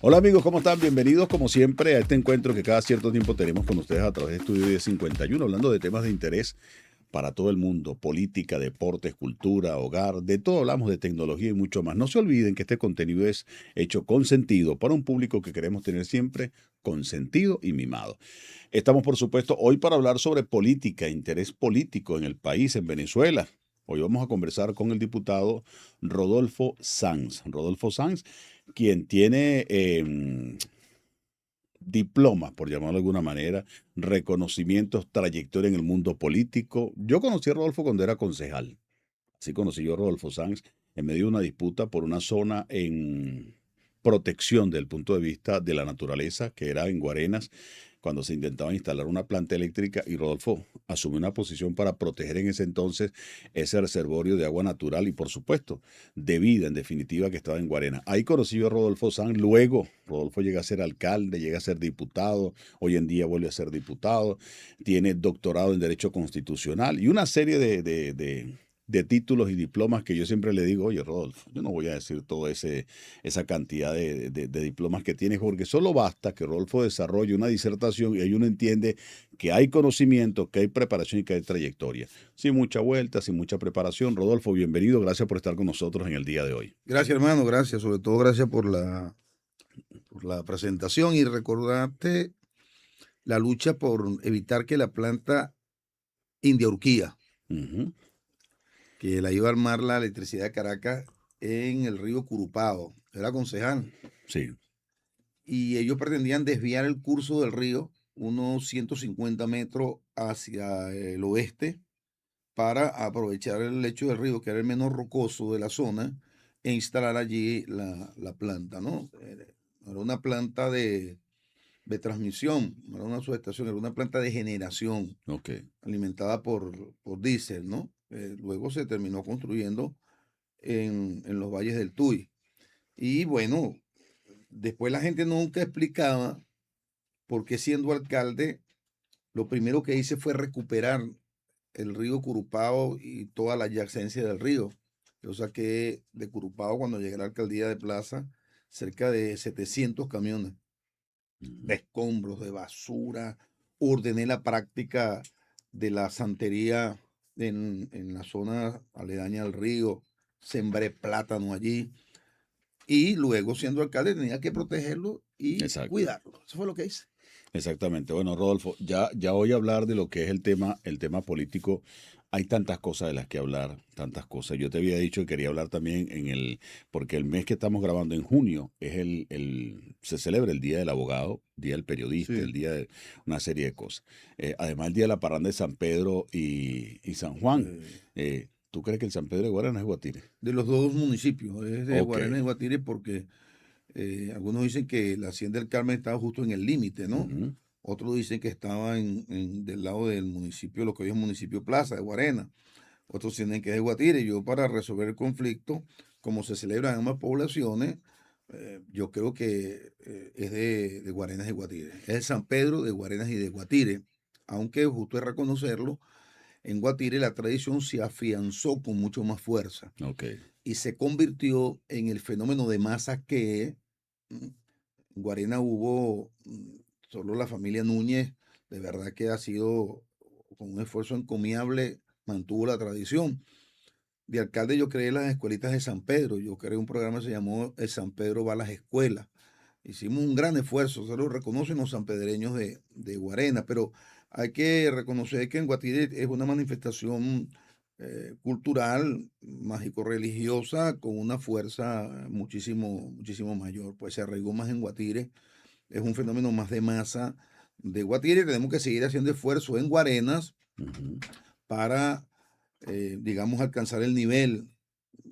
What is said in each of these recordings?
Hola amigos, ¿cómo están? Bienvenidos como siempre a este encuentro que cada cierto tiempo tenemos con ustedes a través de Estudio 1051, hablando de temas de interés para todo el mundo: política, deportes, cultura, hogar, de todo hablamos, de tecnología y mucho más. No se olviden que este contenido es hecho con sentido para un público que queremos tener siempre consentido y mimado. Estamos, por supuesto, hoy para hablar sobre política, interés político en el país, en Venezuela. Hoy vamos a conversar con el diputado Rodolfo Sanz. Rodolfo Sanz, quien tiene diplomas, por llamarlo de alguna manera, reconocimientos, trayectoria en el mundo político. Yo conocí a Rodolfo cuando era concejal. Así conocí yo a Rodolfo Sanz en medio de una disputa por una zona en protección desde el punto de vista de la naturaleza, que era en Guarenas, cuando se intentaba instalar una planta eléctrica, y Rodolfo asumió una posición para proteger en ese entonces ese reservorio de agua natural y, por supuesto, de vida, en definitiva, que estaba en Guarenas. Ahí conocí yo a Rodolfo Sanz. Luego Rodolfo llega a ser alcalde, llega a ser diputado, hoy en día vuelve a ser diputado, tiene doctorado en Derecho Constitucional y una serie de títulos y diplomas que yo siempre le digo: oye, Rodolfo, yo no voy a decir toda esa cantidad de diplomas que tienes, porque solo basta que Rodolfo desarrolle una disertación y ahí uno entiende que hay conocimiento, que hay preparación y que hay trayectoria. Sin mucha vuelta, sin mucha preparación. Rodolfo, bienvenido, gracias por estar con nosotros en el día de hoy. Gracias, hermano, gracias. Sobre todo gracias por la presentación y recordarte la lucha por evitar que la planta India Urquía, Ujú. que la iba a armar la electricidad de Caracas en el río Curupao, era concejal, Sí. y ellos pretendían desviar el curso del río unos 150 metros hacia el oeste para aprovechar el lecho del río, que era el menos rocoso de la zona, e instalar allí la planta, ¿no? Era una planta de transmisión, no era una subestación, era una planta de generación Ok. alimentada por diésel, ¿no? Luego se terminó construyendo en los valles del Tuy. Y bueno, después la gente nunca explicaba por qué, siendo alcalde, lo primero que hice fue recuperar el río Curupao y toda la adyacencia del río. Yo saqué de Curupao, cuando llegué a la alcaldía de Plaza, cerca de 700 camiones de escombros, de basura. Ordené la práctica de la santería en la zona aledaña al río. Sembré plátano allí. Y luego, siendo alcalde, tenía que protegerlo y Exacto. cuidarlo. Eso fue lo que hice. Exactamente. Bueno, Rodolfo, ya voy a hablar de lo que es el tema político. Hay tantas cosas de las que hablar, tantas cosas. Yo te había dicho que quería hablar también porque el mes que estamos grabando en junio es se celebra el Día del Abogado, Día del Periodista, el Sí. Día de una serie de cosas. Además, el Día de la Parranda de San Pedro y San Juan. ¿Tú crees que el San Pedro de Guaranas es Guatire? De los dos municipios, es de Ok. Guarenas y Guatire, porque algunos dicen que la Hacienda del Carmen estaba justo en el límite, ¿no? Ujú. Otros dicen que estaba del lado del municipio, lo que hoy es municipio Plaza, de Guarena. Otros tienen que es de Guatire. Yo, para resolver el conflicto, como se celebran en ambas poblaciones, yo creo que es de Guarenas y Guatire. Es el San Pedro de Guarenas y de Guatire. Aunque justo es reconocerlo, en Guatire la tradición se afianzó con mucho más fuerza Ok. y se convirtió en el fenómeno de masas que mm, en Guarena hubo. Solo la familia Núñez, de verdad que ha sido, con un esfuerzo encomiable, mantuvo la tradición. De alcalde yo creé las escuelitas de San Pedro, yo creé un programa que se llamó El San Pedro va a las escuelas. Hicimos un gran esfuerzo, se lo reconocen los sanpedreños de Guarena, pero hay que reconocer que en Guatire es una manifestación cultural, mágico-religiosa, con una fuerza muchísimo, muchísimo mayor. Pues se arraigó más en Guatire, es un fenómeno más de masa de Guatire. Tenemos que seguir haciendo esfuerzo en Guarenas Ujú. para, digamos, alcanzar el nivel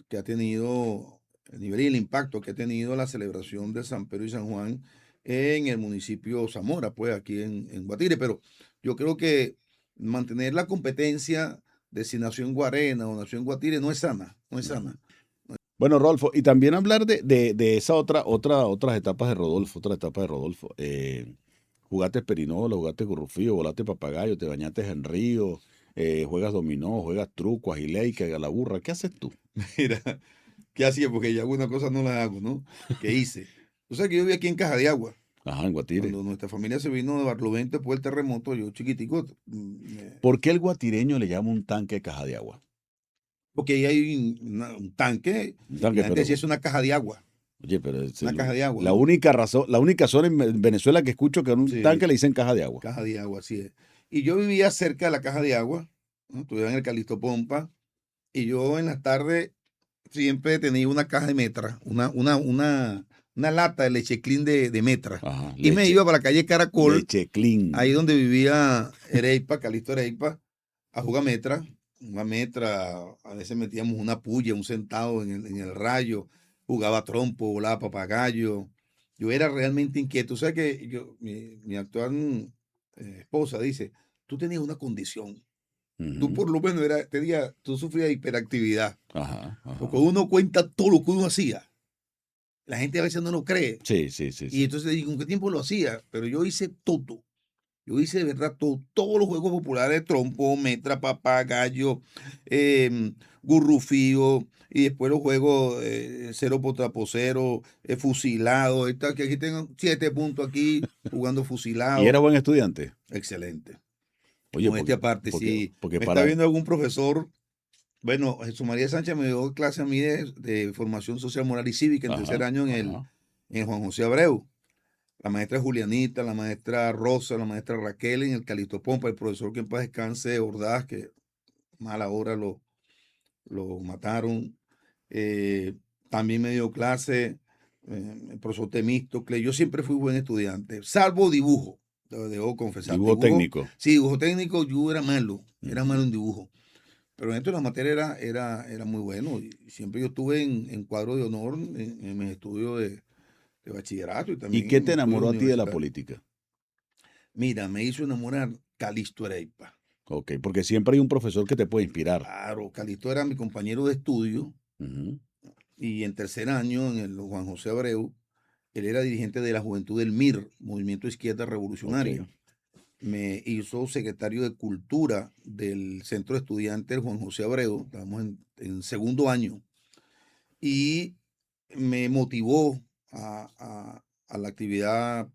que ha tenido, el nivel y el impacto que ha tenido la celebración de San Pedro y San Juan en el municipio Zamora, pues aquí en Guatire. Pero yo creo que mantener la competencia de si nació en Guarena o nació en Guatire no es sana, no es Ujú. sana. Bueno, Rodolfo, y también hablar de esa otras etapas de Rodolfo, otra etapa de Rodolfo. Jugaste perinola, jugaste currufío, volaste papagayo, te bañaste en río, juegas dominó, juegas truco, ajileica, galaburra. ¿Qué haces tú? Mira, ¿qué hacía? Porque ya alguna cosa no la hago, ¿no? ¿Qué hice? Tú sabes que yo vivía aquí en Caja de Agua. Ajá, en Guatire. Cuando nuestra familia se vino de Barlovento después del terremoto, yo chiquitico, ¿Por qué el guatireño le llama un tanque caja de agua? porque ahí hay un tanque Un y tanque, la gente decía pero, es una caja de agua, oye, pero una caja de agua, la ¿no? única razón, la única zona en Venezuela que escucho que a un Sí, tanque le dicen caja de agua. caja de agua, así es. Y yo vivía cerca de la caja de agua, ¿no? Estudiaba en el Calixto Pompa, y yo en las tardes siempre tenía una caja de metra, una lata de leche clean de metra. Ajá, Y me iba para la calle Caracol, leche ahí clean. donde vivía Ereipa, Calixto Ereipa, a jugar metra. Una metra, a veces metíamos una puya, un centavo en el rayo, jugaba trompo, volaba papagayo. Yo era realmente inquieto. O sea que mi actual esposa dice, tú tenías una condición. Tú Ujú. por lo menos tú sufrías de hiperactividad. Ajá, Porque ajá. uno cuenta todo lo que uno hacía. La gente a veces no lo cree. Sí, sí, sí, Y sí. entonces digo, ¿con qué tiempo lo hacía? Pero yo hice todo. Yo hice de verdad todos los juegos populares, trompo, metra, papagayo, gurrufío, y después los juegos cero potrapocero, fusilado, que aquí tengo 7 puntos aquí jugando ¿Y era fusilado. buen estudiante? Excelente. Oye, Modestia aparte, porque, si porque me está para... viendo algún profesor, bueno, Jesús María Sánchez me dio clase a mí de formación social, moral y cívica en tercer Ajá, año ajá. en Juan José Abreu. La maestra Julianita, la maestra Rosa, la maestra Raquel en el Calixto Pompa, el profesor que en paz descanse, Ordaz, que mala hora lo mataron. Eh, También me dio clase el profesor Temístocle. Yo siempre fui buen estudiante, salvo dibujo, lo debo confesar. Dibujo Dibujo, técnico. sí, dibujo técnico, yo era malo Ujú. en dibujo. Pero dentro de la materia era muy bueno. Y siempre yo estuve en cuadro de honor en mis estudios de bachillerato y ¿Y también qué en mis te estudios enamoró a ti de la universitarios. política? Mira, me hizo enamorar Calixto Ereipa. Ok, porque siempre hay un profesor que te puede inspirar. Claro, Calixto era mi compañero de estudio Ujú. y en tercer año en el Juan José Abreu, él era dirigente de la juventud del MIR, Movimiento Izquierda Ok. Revolucionaria. Me hizo secretario de Cultura del Centro de Estudiantes Juan José Abreu, estábamos en segundo año, y me motivó a la actividad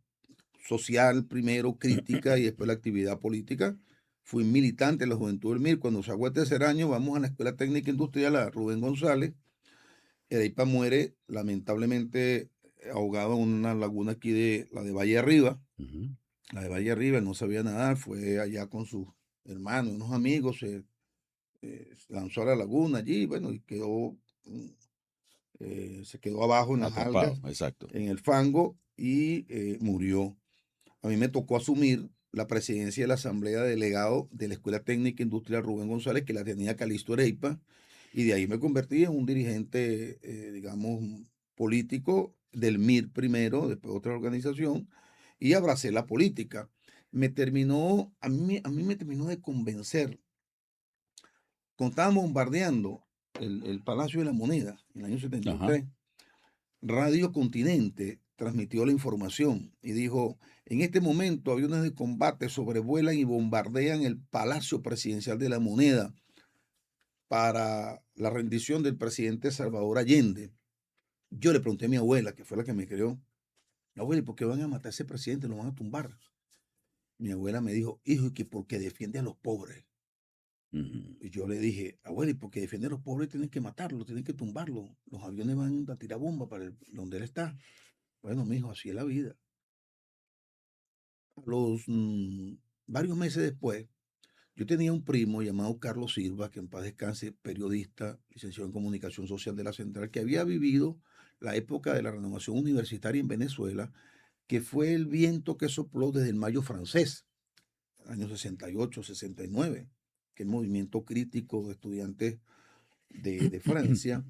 social primero, crítica y después la actividad política. Fui militante de la Juventud del MIR. Cuando se el tercer año, vamos a la Escuela Técnica Industrial a Rubén González. Ereipa muere, lamentablemente, ahogado en una laguna aquí la de Valle Arriba. Ujú. La de Valle Arriba, él no sabía nadar, fue allá con sus hermanos, unos amigos, se lanzó a la laguna allí, bueno, y se quedó abajo en las Atrapado, algas, exacto. en el fango, y murió. A mí me tocó asumir la presidencia de la Asamblea de Delegados de la Escuela Técnica Industrial Rubén González, que la tenía Calixto Ereipa, y de ahí me convertí en un dirigente, digamos, político del MIR primero, después otra organización, y abracé la política. A mí me terminó de convencer, cuando estábamos bombardeando el Palacio de la Moneda en el año Ajá. 73, Radio Continente transmitió la información y dijo, en este momento aviones de combate sobrevuelan y bombardean el Palacio Presidencial de la Moneda para la rendición del presidente Salvador Allende. Yo le pregunté a mi abuela, que fue la que me crió, abuela, ¿y por qué van a matar a ese presidente? ¿Lo van a tumbar? Mi abuela me dijo, hijo, y que porque defiende a los pobres. Ujú. Y yo le dije, abuela, y porque defiende a los pobres tienen que matarlo, tienen que tumbarlo. Los aviones van a tirar bombas para donde él está. Bueno, mi hijo, así es la vida. Los varios meses después, yo tenía un primo llamado Carlos Silva, que en paz descanse, periodista, licenciado en comunicación social de la Central, que había vivido la época de la renovación universitaria en Venezuela, que fue el viento que sopló desde el Mayo francés, años 68, 69, que es el movimiento crítico de estudiantes de Francia,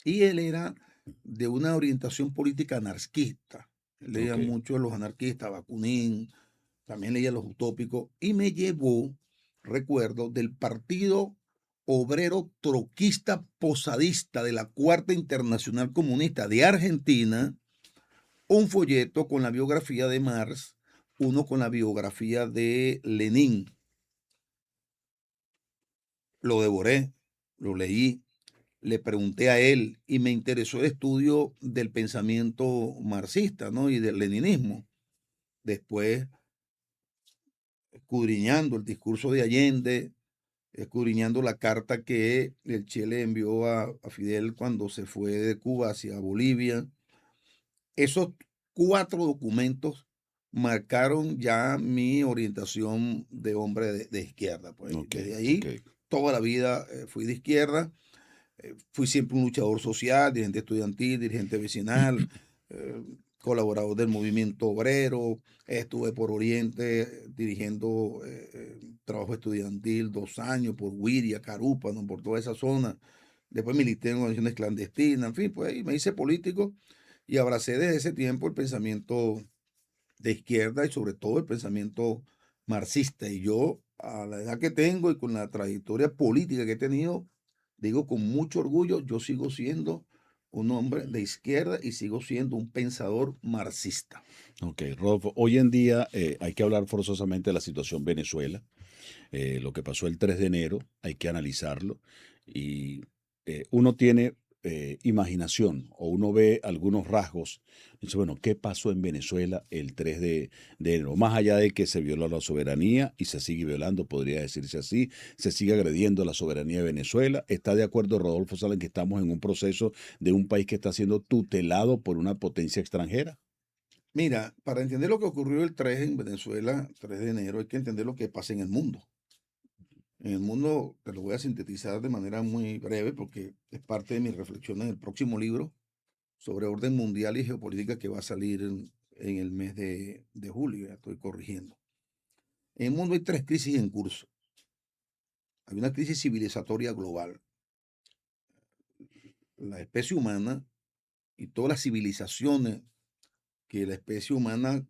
y él era de una orientación política anarquista. Él leía Ok. mucho a los anarquistas, Bakunin, también leía los utópicos, y me llevó, recuerdo, del Partido Obrero Troquista Posadista de la Cuarta Internacional Comunista de Argentina, un folleto con la biografía de Marx, uno con la biografía de Lenin. Lo devoré, lo leí, le pregunté a él y me interesó el estudio del pensamiento marxista, ¿no? Y del leninismo. Después, escudriñando el discurso de Allende, escudriñando la carta que el Che le envió a Fidel cuando se fue de Cuba hacia Bolivia. Esos 4 documentos marcaron ya mi orientación de hombre de izquierda. Pues. Ok, Desde ok. ahí, toda la vida fui de izquierda. Fui siempre un luchador social, dirigente estudiantil, dirigente vecinal, eh, colaborador del movimiento obrero. Estuve por Oriente dirigiendo trabajo estudiantil 2 años por Huiria, Carúpano, por toda esa zona. Después milité en organizaciones clandestinas, en fin, pues ahí me hice político y abracé desde ese tiempo el pensamiento de izquierda y sobre todo el pensamiento marxista. Y yo, a la edad que tengo y con la trayectoria política que he tenido, digo con mucho orgullo, yo sigo siendo un hombre de izquierda y sigo siendo un pensador marxista. Ok, Rodolfo, hoy en día hay que hablar forzosamente de la situación Venezuela. Lo que pasó el 3 de enero, hay que analizarlo. Y uno tiene imaginación o uno ve algunos rasgos. Dice, bueno, ¿qué pasó en Venezuela el 3 de enero? Más allá de que se violó la soberanía y se sigue violando, podría decirse así, se sigue agrediendo la soberanía de Venezuela. ¿Está de acuerdo Rodolfo Sala en que estamos en un proceso de un país que está siendo tutelado por una potencia extranjera? Mira, para entender lo que ocurrió el 3 en Venezuela, 3 de enero, hay que entender lo que pasa en el mundo. En el mundo, te lo voy a sintetizar de manera muy breve porque es parte de mis reflexiones en el próximo libro sobre orden mundial y geopolítica que va a salir en el mes de julio, ya estoy corrigiendo. En el mundo hay 3 crisis en curso. Hay una crisis civilizatoria global. La especie humana y todas las civilizaciones que la especie humana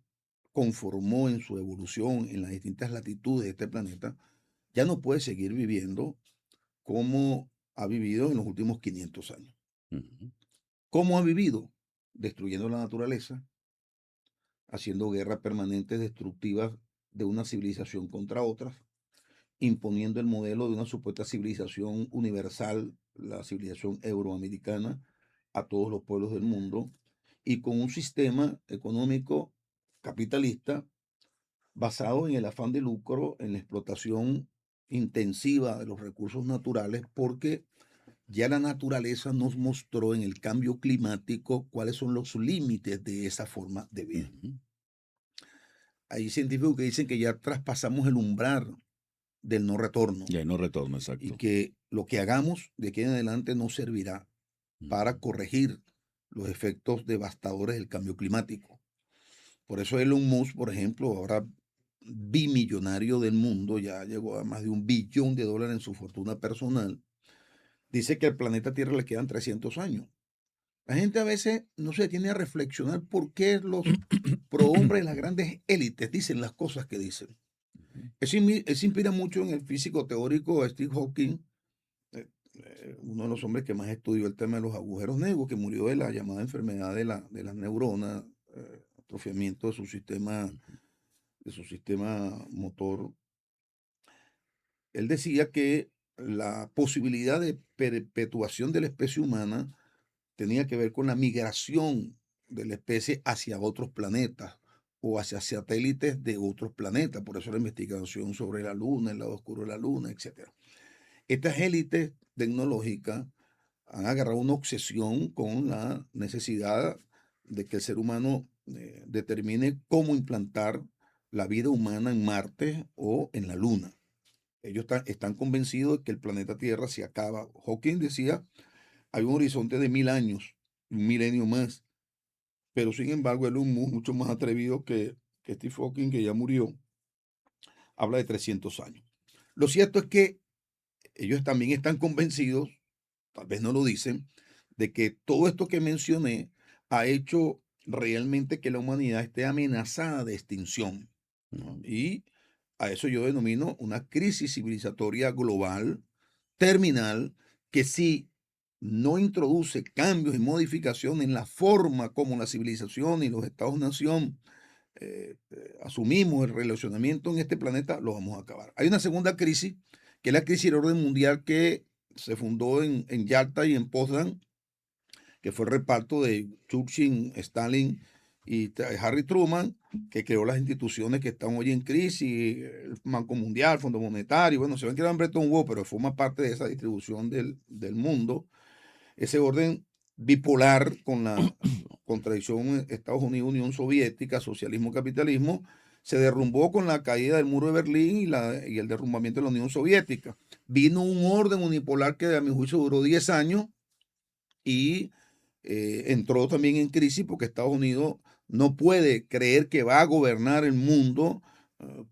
conformó en su evolución en las distintas latitudes de este planeta, ya no puede seguir viviendo como ha vivido en los últimos 500 años. Ujú. ¿Cómo ha vivido? Destruyendo la naturaleza, haciendo guerras permanentes destructivas de una civilización contra otras, imponiendo el modelo de una supuesta civilización universal, la civilización euroamericana, a todos los pueblos del mundo, y con un sistema económico capitalista basado en el afán de lucro, en la explotación intensiva de los recursos naturales, porque ya la naturaleza nos mostró en el cambio climático cuáles son los límites de esa forma de vida. Ujú. Hay científicos que dicen que ya traspasamos el umbral del no retorno Ya no retorno, y exacto. que lo que hagamos de aquí en adelante no servirá para Ujú. corregir los efectos devastadores del cambio climático. Por eso Elon Musk, por ejemplo, ahora bimillonario del mundo, ya llegó a más de $1 billón en su fortuna personal, dice que al planeta Tierra le quedan 300 años. La gente a veces no se detiene a reflexionar por qué los prohombres, las grandes élites dicen las cosas que dicen. Eso inspira mucho en el físico teórico Steve Hawking, uno de los hombres que más estudió el tema de los agujeros negros, que murió de la llamada enfermedad de las neuronas, atrofiamiento de su sistema motor. Él decía que la posibilidad de perpetuación de la especie humana tenía que ver con la migración de la especie hacia otros planetas o hacia satélites de otros planetas. Por eso la investigación sobre la Luna, el lado oscuro de la Luna, etc. Estas élites tecnológicas han agarrado una obsesión con la necesidad de que el ser humano determine cómo implantar la vida humana en Marte o en la Luna. Ellos están convencidos de que el planeta Tierra se acaba. Hawking decía, hay un horizonte de 1000 años, un milenio más, pero sin embargo él es mucho más atrevido que Steve Hawking, que ya murió, habla de 300 años. Lo cierto es que ellos también están convencidos, tal vez no lo dicen, de que todo esto que mencioné ha hecho realmente que la humanidad esté amenazada de extinción, ¿no? Ujú. Y a eso yo denomino una crisis civilizatoria global, terminal, que si no introduce cambios y modificaciones en la forma como la civilización y los estados-nación asumimos el relacionamiento en este planeta, lo vamos a acabar. Hay una segunda crisis, que es la crisis del orden mundial, que se fundó en Yalta y en Potsdam, que fue el reparto de Churchill, Stalin y Harry Truman, que creó las instituciones que están hoy en crisis, el Banco Mundial, Fondo Monetario, bueno, se ven que eran Bretton Woods, pero forma parte de esa distribución del mundo. Ese orden bipolar con la contradicción Estados Unidos, Unión Soviética, socialismo, capitalismo, se derrumbó con la caída del muro de Berlín y el derrumbamiento de la Unión Soviética. Vino un orden unipolar que a mi juicio duró 10 años y entró también en crisis porque Estados Unidos no puede creer que va a gobernar el mundo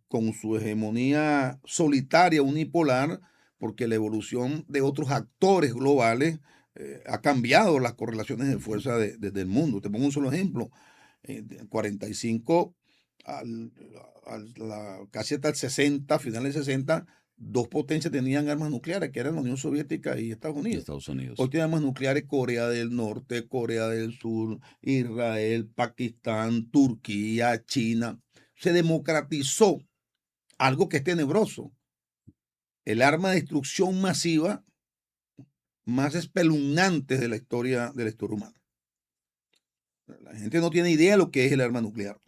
con su hegemonía solitaria, unipolar, porque la evolución de otros actores globales ha cambiado las correlaciones de fuerza del mundo. Te pongo un solo ejemplo. En 45, casi hasta el 60, finales del 60, dos potencias tenían armas nucleares, que eran la Unión Soviética y Estados Unidos. Estados Unidos. Hoy tiene armas nucleares Corea del Norte, Corea del Sur, Israel, Pakistán, Turquía, China. Se democratizó algo que es tenebroso. El arma de destrucción masiva más espeluznante de la historia humana. La gente no tiene idea de lo que es el arma nuclear.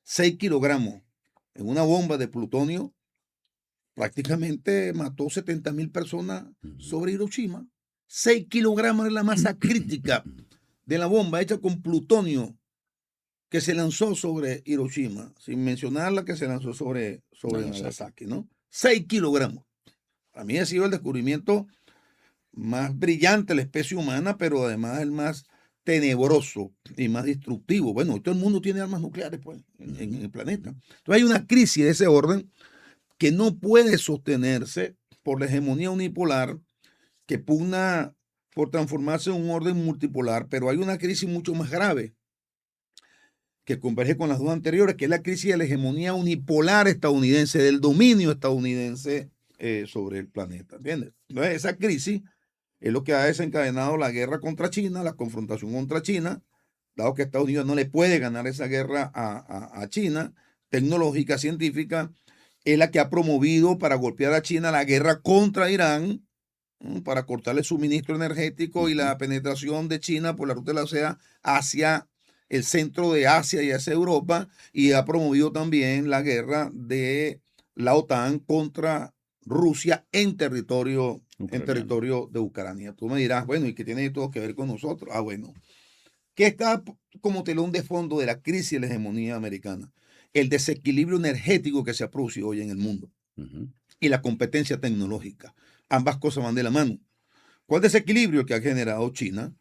6 kilogramos en una bomba de plutonio prácticamente mató 70.000 personas sobre Hiroshima. 6 kilogramos es la masa crítica de la bomba hecha con plutonio que se lanzó sobre Hiroshima, sin mencionar la que se lanzó sobre Nagasaki, ¿no? 6 kilogramos. A mí ha sido el descubrimiento más brillante de la especie humana, pero además el más tenebroso y más destructivo. Bueno, todo el mundo tiene armas nucleares pues, en el planeta. Entonces hay una crisis de ese orden que no puede sostenerse por la hegemonía unipolar que pugna por transformarse en un orden multipolar, pero hay una crisis mucho más grave que converge con las dos anteriores, que es la crisis de la hegemonía unipolar estadounidense, del dominio estadounidense sobre el planeta. ¿Entiendes? Entonces, esa crisis es lo que ha desencadenado la guerra contra China, la confrontación contra China, dado que Estados Unidos no le puede ganar esa guerra a China, tecnológica, científica, es la que ha promovido para golpear a China la guerra contra Irán, para cortarle el suministro energético y la penetración de China por la ruta de la seda hacia el centro de Asia y hacia Europa, y ha promovido también la guerra de la OTAN contra Rusia en territorio de Ucrania. Tú me dirás, bueno, ¿y qué tiene todo que ver con nosotros? Ah, bueno. ¿Qué está como telón de fondo de la crisis de la hegemonía americana? El desequilibrio energético que se ha producido hoy en el mundo y la competencia tecnológica. Ambas cosas van de la mano. ¿Cuál desequilibrio que ha generado China?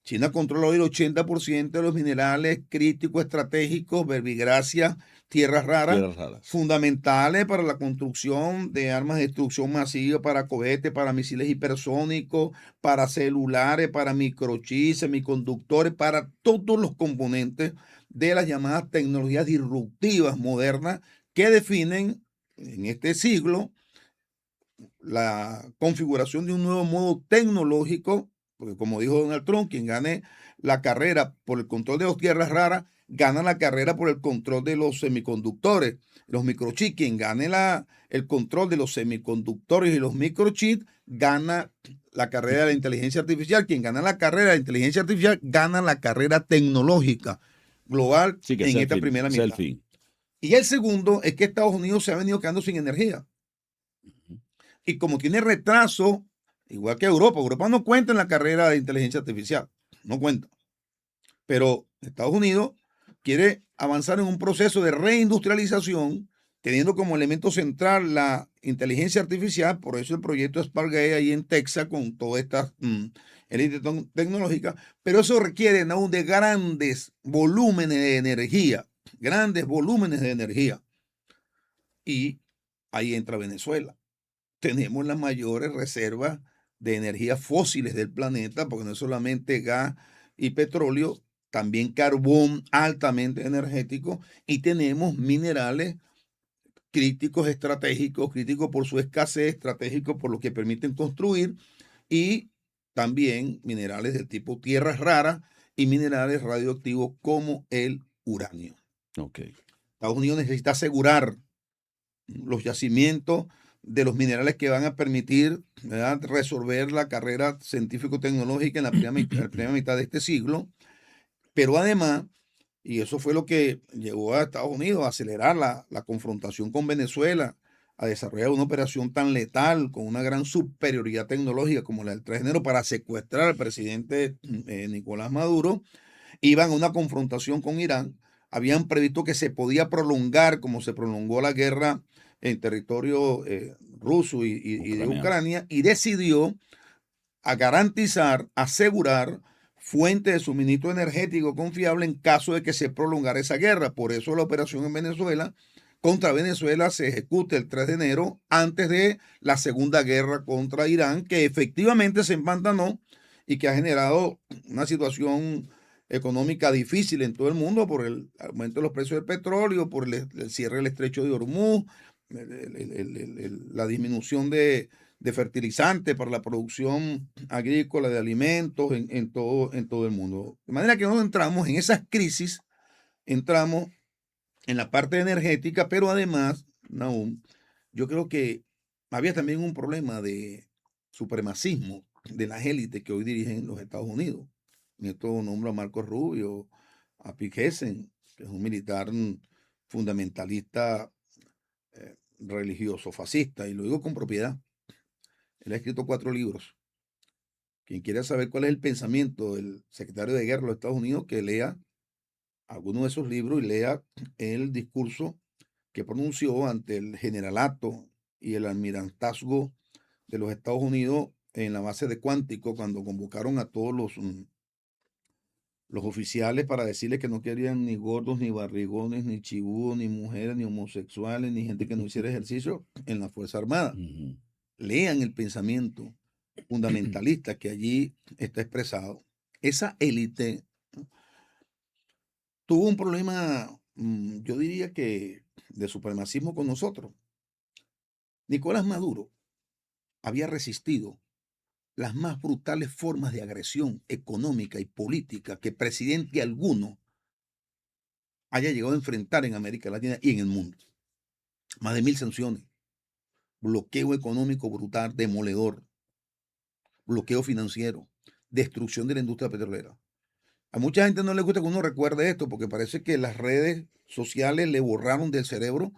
China controla hoy el 80% de los minerales críticos, estratégicos, verbigracia, tierras raras, fundamentales para la construcción de armas de destrucción masiva, para cohetes, para misiles hipersónicos, para celulares, para microchips, semiconductores, para todos los componentes de las llamadas tecnologías disruptivas modernas que definen en este siglo la configuración de un nuevo modo tecnológico, porque como dijo Donald Trump, quien gane la carrera por el control de las tierras raras, gana la carrera por el control de los semiconductores, los microchips. Quien gane el control de los semiconductores y los microchips, gana la carrera de la inteligencia artificial. Quien gana la carrera de la inteligencia artificial, gana la carrera tecnológica global en esta primera mitad. Y el segundo es que Estados Unidos se ha venido quedando sin energía. Y como tiene retraso, igual que Europa no cuenta en la carrera de inteligencia artificial, no cuenta. Pero Estados Unidos quiere avanzar en un proceso de reindustrialización, teniendo como elemento central la inteligencia artificial, por eso el proyecto Sparkgate ahí en Texas con todas estas élites tecnológicas, pero eso requiere aún de grandes volúmenes de energía, y ahí entra Venezuela. Tenemos las mayores reservas de energías fósiles del planeta, porque no es solamente gas y petróleo, también carbón altamente energético, y tenemos minerales críticos, estratégicos, críticos por su escasez, estratégicos por lo que permiten construir, y también minerales de tipo tierras raras y minerales radioactivos como el uranio. Estados Unidos necesita asegurar los yacimientos de los minerales que van a permitir, ¿verdad?, resolver la carrera científico-tecnológica en la primera mitad de este siglo, pero además, y eso fue lo que llevó a Estados Unidos a acelerar la confrontación con Venezuela, a desarrollar una operación tan letal, con una gran superioridad tecnológica como la del 3 de enero, para secuestrar al presidente Nicolás Maduro. Iban a una confrontación con Irán, habían previsto que se podía prolongar, como se prolongó la guerra en territorio ruso y de Ucrania, y decidió a garantizar, asegurar fuente de suministro energético confiable en caso de que se prolongara esa guerra. Por eso la operación en Venezuela, contra Venezuela, se ejecuta el 3 de enero, antes de la segunda guerra contra Irán, que efectivamente se empantanó y que ha generado una situación económica difícil en todo el mundo por el aumento de los precios del petróleo, por el cierre del estrecho de Hormuz, la disminución de fertilizantes para la producción agrícola, de alimentos en todo el mundo. De manera que nosotros entramos en esas crisis, entramos en la parte energética, pero además, Nahum, yo creo que había también un problema de supremacismo de las élites que hoy dirigen los Estados Unidos. En esto nombro a Marco Rubio, a Pete Hegseth, que es un militar fundamentalista religioso, fascista, y lo digo con propiedad. Él ha escrito 4 libros. Quien quiera saber cuál es el pensamiento del secretario de Guerra de los Estados Unidos, que lea alguno de esos libros y lea el discurso que pronunció ante el generalato y el almirantazgo de los Estados Unidos en la base de Cuántico, cuando convocaron a todos los oficiales para decirles que no querían ni gordos, ni barrigones, ni chibudos, ni mujeres, ni homosexuales, ni gente que no hiciera ejercicio en la Fuerza Armada. Lean el pensamiento fundamentalista que allí está expresado. Esa élite tuvo un problema, yo diría que de supremacismo con nosotros. Nicolás Maduro había resistido las más brutales formas de agresión económica y política que presidente alguno haya llegado a enfrentar en América Latina y en el mundo. Más de 1000 sanciones, bloqueo económico brutal, demoledor, bloqueo financiero, destrucción de la industria petrolera. A mucha gente no le gusta que uno recuerde esto porque parece que las redes sociales le borraron del cerebro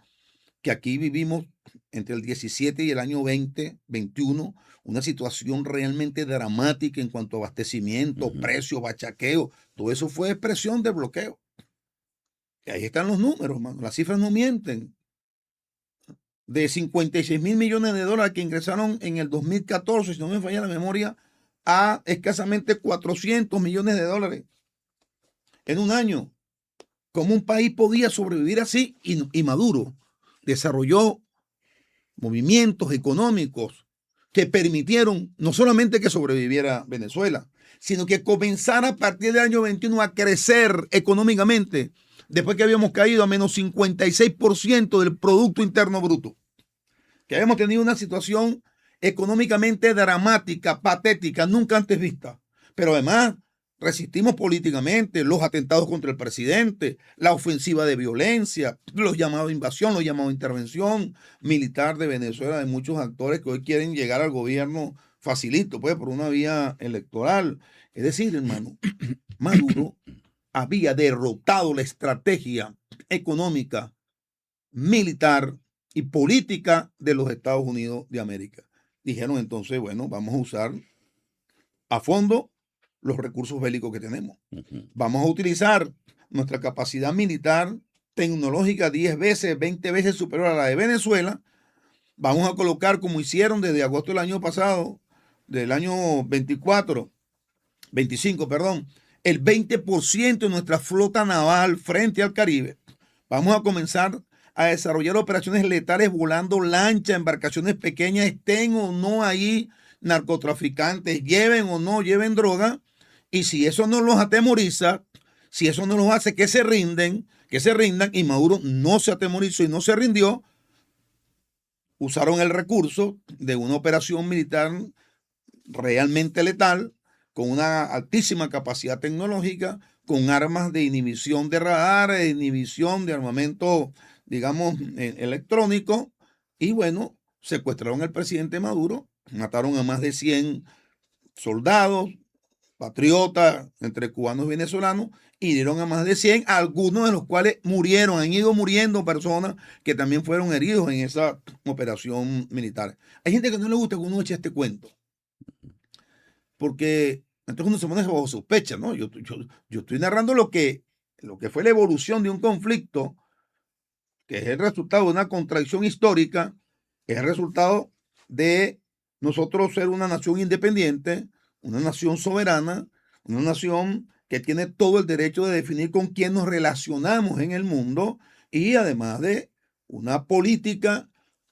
que aquí vivimos entre el 17 y el año 2021 una situación realmente dramática en cuanto a abastecimiento, precios, bachaqueo. Todo eso fue expresión del bloqueo. Y ahí están los números, hermano. Las cifras no mienten. De 56,000 millones de dólares que ingresaron en el 2014, si no me falla la memoria, a escasamente 400 millones de dólares en un año. ¿Cómo un país podía sobrevivir así? Y Maduro desarrolló movimientos económicos que permitieron no solamente que sobreviviera Venezuela, sino que comenzara a partir del año 21 a crecer económicamente, después que habíamos caído a menos 56% del Producto Interno Bruto, que habíamos tenido una situación económicamente dramática, patética, nunca antes vista, pero además resistimos políticamente los atentados contra el presidente, la ofensiva de violencia, los llamados invasión, los llamados intervención militar de Venezuela, de muchos actores que hoy quieren llegar al gobierno facilito, pues, por una vía electoral. Es decir, hermano, Maduro había derrotado la estrategia económica, militar y política de los Estados Unidos de América. Dijeron entonces, bueno, vamos a usar a fondo los recursos bélicos que tenemos. Vamos a utilizar nuestra capacidad militar, tecnológica 10 veces, 20 veces superior a la de Venezuela. Vamos a colocar, como hicieron desde agosto del año pasado, del año 25, perdón, el 20% de nuestra flota naval frente al Caribe. Vamos a comenzar a desarrollar operaciones letales volando lanchas, embarcaciones pequeñas, estén o no ahí narcotraficantes, lleven o no lleven droga. Y si eso no los atemoriza, si eso no los hace que se rindan, y Maduro no se atemorizó y no se rindió, usaron el recurso de una operación militar realmente letal, con una altísima capacidad tecnológica, con armas de inhibición de radar, de inhibición de armamento, digamos, electrónico, y bueno, secuestraron al presidente Maduro, mataron a más de 100 soldados, patriotas, entre cubanos y venezolanos, hirieron a más de 100, algunos de los cuales murieron, han ido muriendo personas que también fueron heridos en esa operación militar. Hay gente que no le gusta que uno eche este cuento, porque entonces uno se pone bajo sospecha, ¿no? Yo estoy narrando lo que fue la evolución de un conflicto, que es el resultado de una contradicción histórica, es el resultado de nosotros ser una nación independiente, una nación soberana, una nación que tiene todo el derecho de definir con quién nos relacionamos en el mundo y además de una política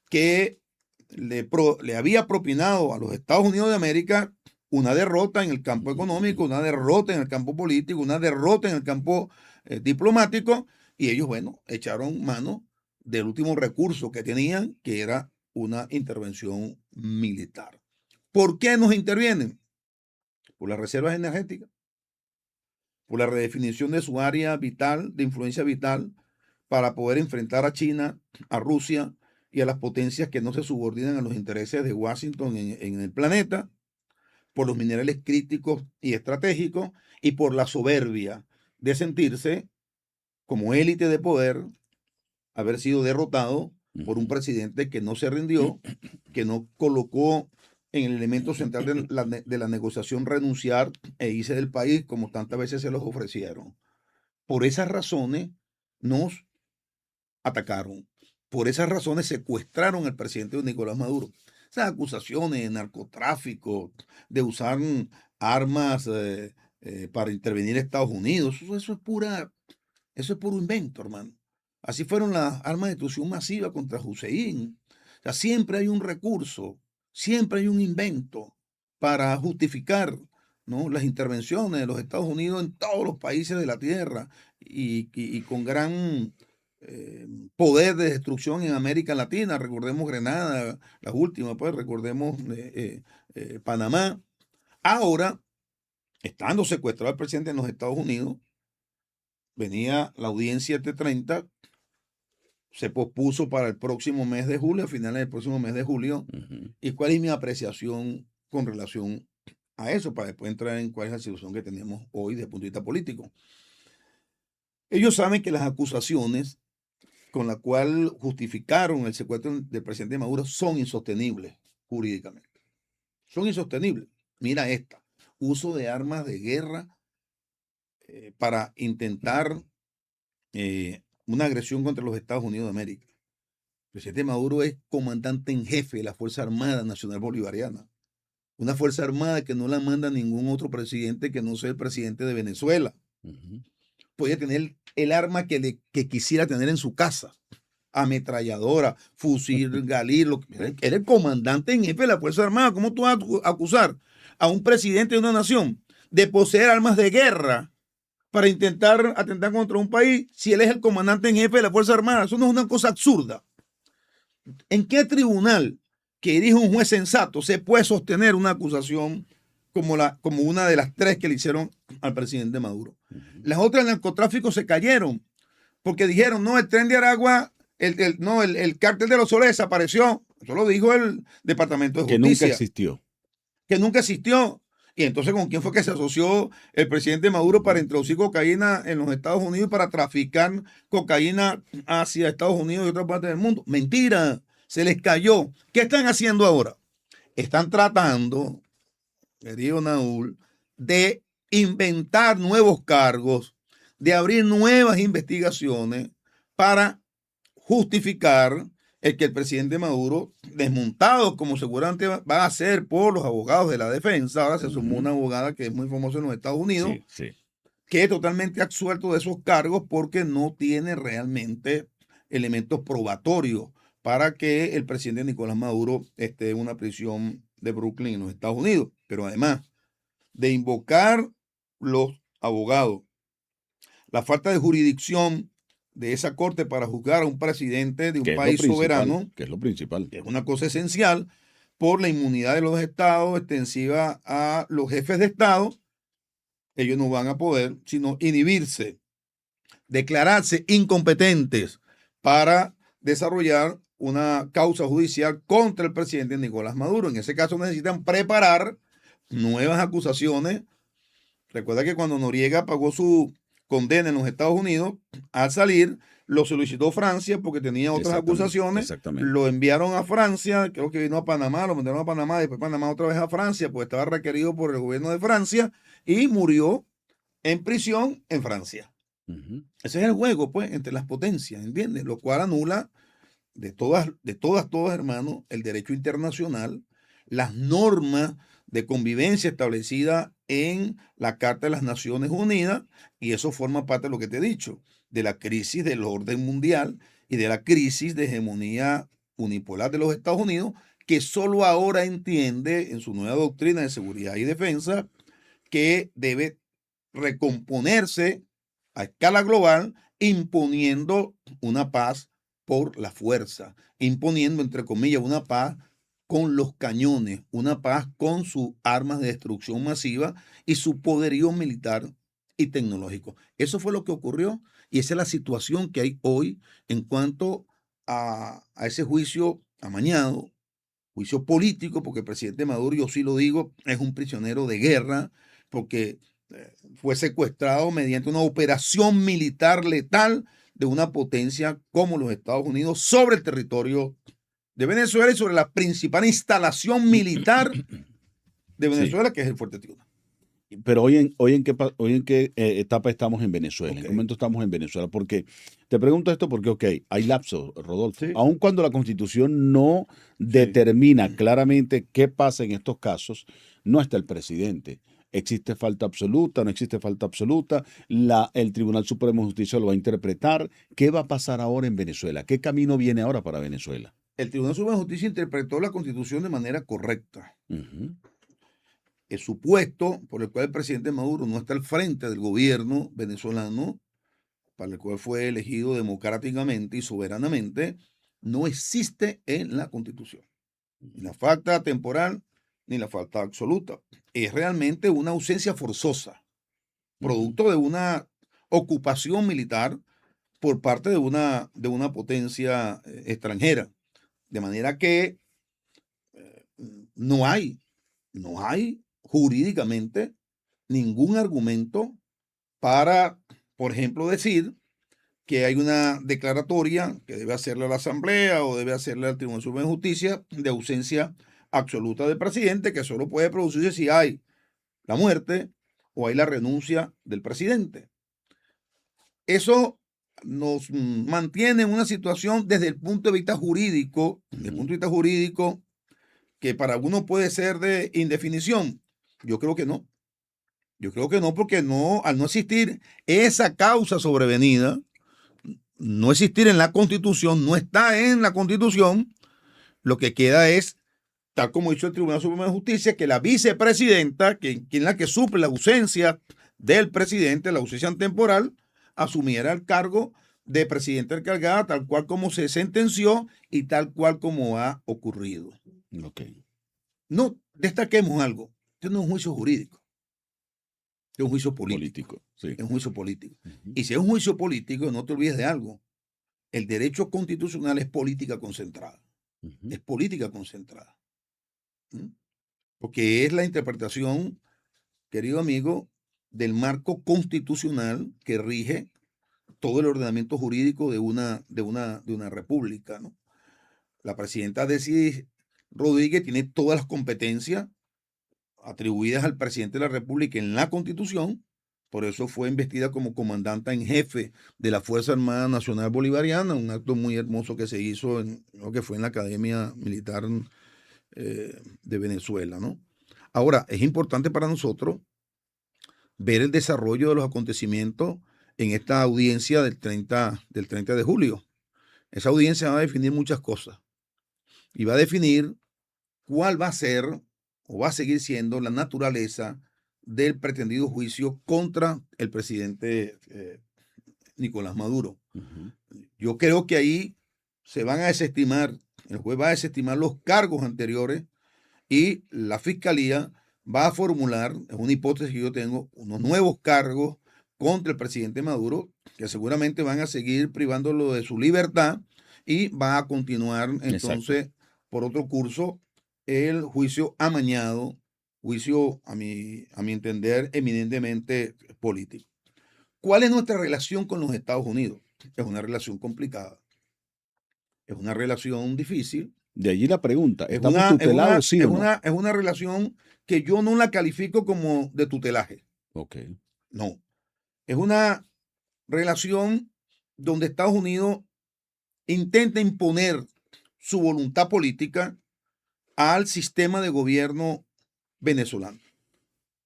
que le había propinado a los Estados Unidos de América una derrota en el campo económico, una derrota en el campo político, una derrota en el campo diplomático, y ellos, bueno, echaron mano del último recurso que tenían, que era una intervención militar. ¿Por qué nos intervienen? Por las reservas energéticas, por la redefinición de su área vital, de influencia vital, para poder enfrentar a China, a Rusia y a las potencias que no se subordinan a los intereses de Washington en el planeta, por los minerales críticos y estratégicos y por la soberbia de sentirse como élite de poder, haber sido derrotado por un presidente que no se rindió, que no colocó en el elemento central de la negociación renunciar e irse del país como tantas veces se los ofrecieron. Por esas razones nos atacaron. Por esas razones secuestraron al presidente Nicolás Maduro. Esas acusaciones de narcotráfico, de usar armas para intervenir en Estados Unidos, eso es puro invento, hermano. Así fueron las armas de destrucción masiva contra Hussein. O sea, siempre hay un recurso, siempre hay un invento para justificar, ¿no?, las intervenciones de los Estados Unidos en todos los países de la Tierra y con gran poder de destrucción en América Latina. Recordemos Grenada, las últimas, pues recordemos Panamá. Ahora, estando secuestrado el presidente en los Estados Unidos, venía la audiencia este 30, se pospuso para el próximo mes de julio, a finales del próximo mes de julio. ¿Y cuál es mi apreciación con relación a eso? Para después entrar en cuál es la situación que tenemos hoy desde el punto de vista político. Ellos saben que las acusaciones con las cuales justificaron el secuestro del presidente Maduro son insostenibles jurídicamente. Son insostenibles. Mira esta: uso de armas de guerra para intentar una agresión contra los Estados Unidos de América. El presidente Maduro es comandante en jefe de la Fuerza Armada Nacional Bolivariana. Una Fuerza Armada que no la manda ningún otro presidente que no sea el presidente de Venezuela. Puede tener el arma que quisiera tener en su casa. Ametralladora, fusil, galil. Era el comandante en jefe de la Fuerza Armada. ¿Cómo tú vas a acusar a un presidente de una nación de poseer armas de guerra para intentar atentar contra un país si él es el comandante en jefe de la Fuerza Armada? Eso no es una cosa absurda. ¿En qué tribunal que dirige un juez sensato se puede sostener una acusación como una de las tres que le hicieron al presidente Maduro? Las otras del narcotráfico se cayeron porque dijeron, no, el Tren de Aragua, el cártel de los Soles desapareció. Eso lo dijo el Departamento de Justicia. Que nunca existió. Que nunca existió. Y entonces, ¿con quién fue que se asoció el presidente Maduro para introducir cocaína en los Estados Unidos y para traficar cocaína hacia Estados Unidos y otras partes del mundo? Mentira, se les cayó. ¿Qué están haciendo ahora? Están tratando, querido Naúl, de inventar nuevos cargos, de abrir nuevas investigaciones para justificar el que el presidente Maduro, desmontado como seguramente va a ser por los abogados de la defensa, ahora se sumó una abogada que es muy famosa en los Estados Unidos, que es totalmente absuelto de esos cargos porque no tiene realmente elementos probatorios para que el presidente Nicolás Maduro esté en una prisión de Brooklyn en los Estados Unidos. Pero además de invocar los abogados la falta de jurisdicción de esa corte para juzgar a un presidente de un país soberano, que es lo principal, que es una cosa esencial, por la inmunidad de los estados extensiva a los jefes de estado, ellos no van a poder sino inhibirse, declararse incompetentes para desarrollar una causa judicial contra el presidente Nicolás Maduro. En ese caso necesitan preparar nuevas acusaciones. Recuerda que cuando Noriega pagó su condena en los Estados Unidos, al salir lo solicitó Francia porque tenía otras acusaciones. Exactamente. Lo enviaron a Francia, creo que vino a Panamá, lo mandaron a Panamá, después Panamá otra vez a Francia, pues estaba requerido por el gobierno de Francia y murió en prisión en Francia. Ese es el juego, pues, entre las potencias, ¿entiendes? Lo cual anula de todas, hermano, el derecho internacional, las normas de convivencia establecidas en la Carta de las Naciones Unidas, y eso forma parte de lo que te he dicho, de la crisis del orden mundial y de la crisis de hegemonía unipolar de los Estados Unidos, que solo ahora entiende en su nueva doctrina de seguridad y defensa que debe recomponerse a escala global, imponiendo una paz por la fuerza, imponiendo, entre comillas, una paz con los cañones, una paz con sus armas de destrucción masiva y su poderío militar y tecnológico. Eso fue lo que ocurrió y esa es la situación que hay hoy en cuanto a ese juicio amañado, juicio político, porque el presidente Maduro, yo sí lo digo, es un prisionero de guerra, porque fue secuestrado mediante una operación militar letal de una potencia como los Estados Unidos sobre el territorio de Venezuela y sobre la principal instalación militar de Venezuela, sí, que es el Fuerte Tiuna. Pero hoy en qué etapa estamos en Venezuela, okay, ¿en qué momento estamos en Venezuela? Porque te pregunto esto porque, ok, hay lapsos, Rodolfo. Sí. Aun cuando la Constitución no determina claramente qué pasa en estos casos, no está el presidente. ¿Existe falta absoluta? ¿No existe falta absoluta? El Tribunal Supremo de Justicia lo va a interpretar. ¿Qué va a pasar ahora en Venezuela? ¿Qué camino viene ahora para Venezuela? El Tribunal Supremo de Justicia interpretó la Constitución de manera correcta. El supuesto por el cual el presidente Maduro no está al frente del gobierno venezolano, para el cual fue elegido democráticamente y soberanamente, no existe en la Constitución. Ni la falta temporal ni la falta absoluta. Es realmente una ausencia forzosa, producto de una ocupación militar por parte de una potencia extranjera. De manera que no hay jurídicamente ningún argumento para, por ejemplo, decir que hay una declaratoria que debe hacerle a la Asamblea o debe hacerle al Tribunal Supremo de Justicia de ausencia absoluta del presidente, que solo puede producirse si hay la muerte o hay la renuncia del presidente. Eso nos mantiene en una situación desde el punto de vista jurídico, que para algunos puede ser de indefinición. Yo creo que no. Yo creo que no, porque al no existir esa causa sobrevenida, no existir en la Constitución, no está en la Constitución, lo que queda es, tal como hizo el Tribunal Supremo de Justicia, que la vicepresidenta, que es la que suple la ausencia del presidente, la ausencia temporal, asumiera el cargo de presidenta encargada, tal cual como se sentenció y tal cual como ha ocurrido. Okay. No destaquemos algo. Esto no es un juicio jurídico. Es un juicio político. Sí. Es un juicio político. Y si es un juicio político, no te olvides de algo. El derecho constitucional es política concentrada. Es política concentrada. Porque es la interpretación, querido amigo, del marco constitucional que rige todo el ordenamiento jurídico de una república, ¿no? La presidenta Désiré Rodríguez tiene todas las competencias atribuidas al presidente de la República en la Constitución, por eso fue investida como comandante en jefe de la Fuerza Armada Nacional Bolivariana, un acto muy hermoso que se hizo lo que fue en la Academia Militar de Venezuela, ¿no? Ahora, es importante para nosotros ver el desarrollo de los acontecimientos en esta audiencia del 30 de julio. Esa audiencia va a definir muchas cosas y va a definir cuál va a ser o va a seguir siendo la naturaleza del pretendido juicio contra el presidente Nicolás Maduro. Yo creo que ahí se van a desestimar, el juez va a desestimar los cargos anteriores y la fiscalía va a formular, es una hipótesis que yo tengo, unos nuevos cargos contra el presidente Maduro que seguramente van a seguir privándolo de su libertad y va a continuar Exacto. entonces por otro curso el juicio amañado, juicio a mi entender eminentemente político. ¿Cuál es nuestra relación con los Estados Unidos? Es una relación complicada, es una relación difícil, De allí la pregunta, es ¿estamos tutelados, sí o no? es una relación que yo no la califico como de tutelaje, Ok. no. Es una relación donde Estados Unidos intenta imponer su voluntad política al sistema de gobierno venezolano.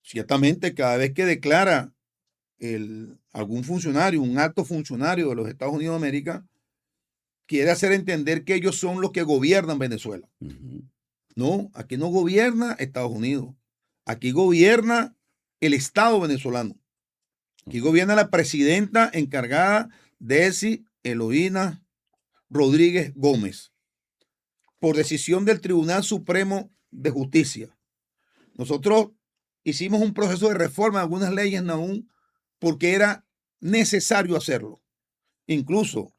Ciertamente, cada vez que declara algún funcionario, un alto funcionario de los Estados Unidos de América, quiere hacer entender que ellos son los que gobiernan Venezuela. Ujú. No, aquí no gobierna Estados Unidos. Aquí gobierna el Estado venezolano. Aquí gobierna la presidenta encargada, Desi Eloína Rodríguez Gómez, por decisión del Tribunal Supremo de Justicia. Nosotros hicimos un proceso de reforma de algunas leyes, Naún, porque era necesario hacerlo. Incluso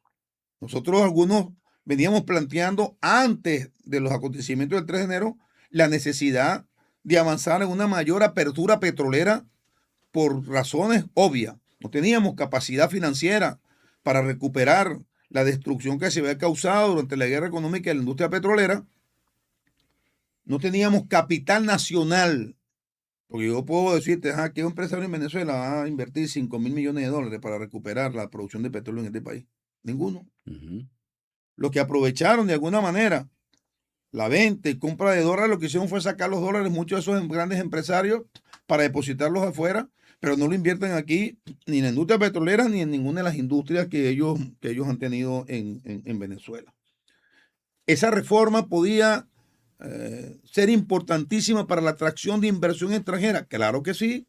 nosotros algunos veníamos planteando antes de los acontecimientos del 3 de enero la necesidad de avanzar en una mayor apertura petrolera por razones obvias. No teníamos capacidad financiera para recuperar la destrucción que se había causado durante la guerra económica de la industria petrolera. No teníamos capital nacional. Porque yo puedo decirte, que un empresario en Venezuela va a invertir 5.000 millones de dólares para recuperar la producción de petróleo en este país. Ninguno. Ujú. Los que aprovecharon de alguna manera la venta y compra de dólares, lo que hicieron fue sacar los dólares, muchos de esos grandes empresarios, para depositarlos afuera, pero no lo invierten aquí, ni en la industria petrolera, ni en ninguna de las industrias que ellos han tenido en Venezuela. Esa reforma podía ser importantísima para la atracción de inversión extranjera. Claro que sí,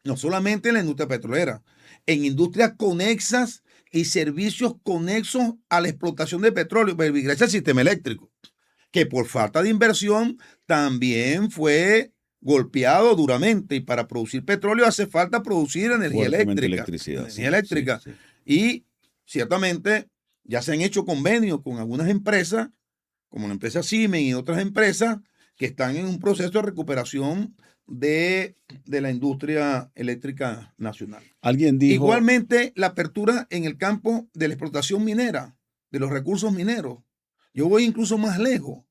no solamente en la industria petrolera, en industrias conexas y servicios conexos a la explotación de petróleo, pero gracias al sistema eléctrico, que por falta de inversión también fue golpeado duramente. Y para producir petróleo hace falta producir energía Fuertemente eléctrica. electricidad, Energía sí, eléctrica. sí. Y ciertamente ya se han hecho convenios con algunas empresas, como la empresa Siemens y otras empresas, que están en un proceso de recuperación de la industria eléctrica nacional. Alguien dijo, Igualmente, la apertura en el campo de la explotación minera, de los recursos mineros. Yo voy incluso más lejos.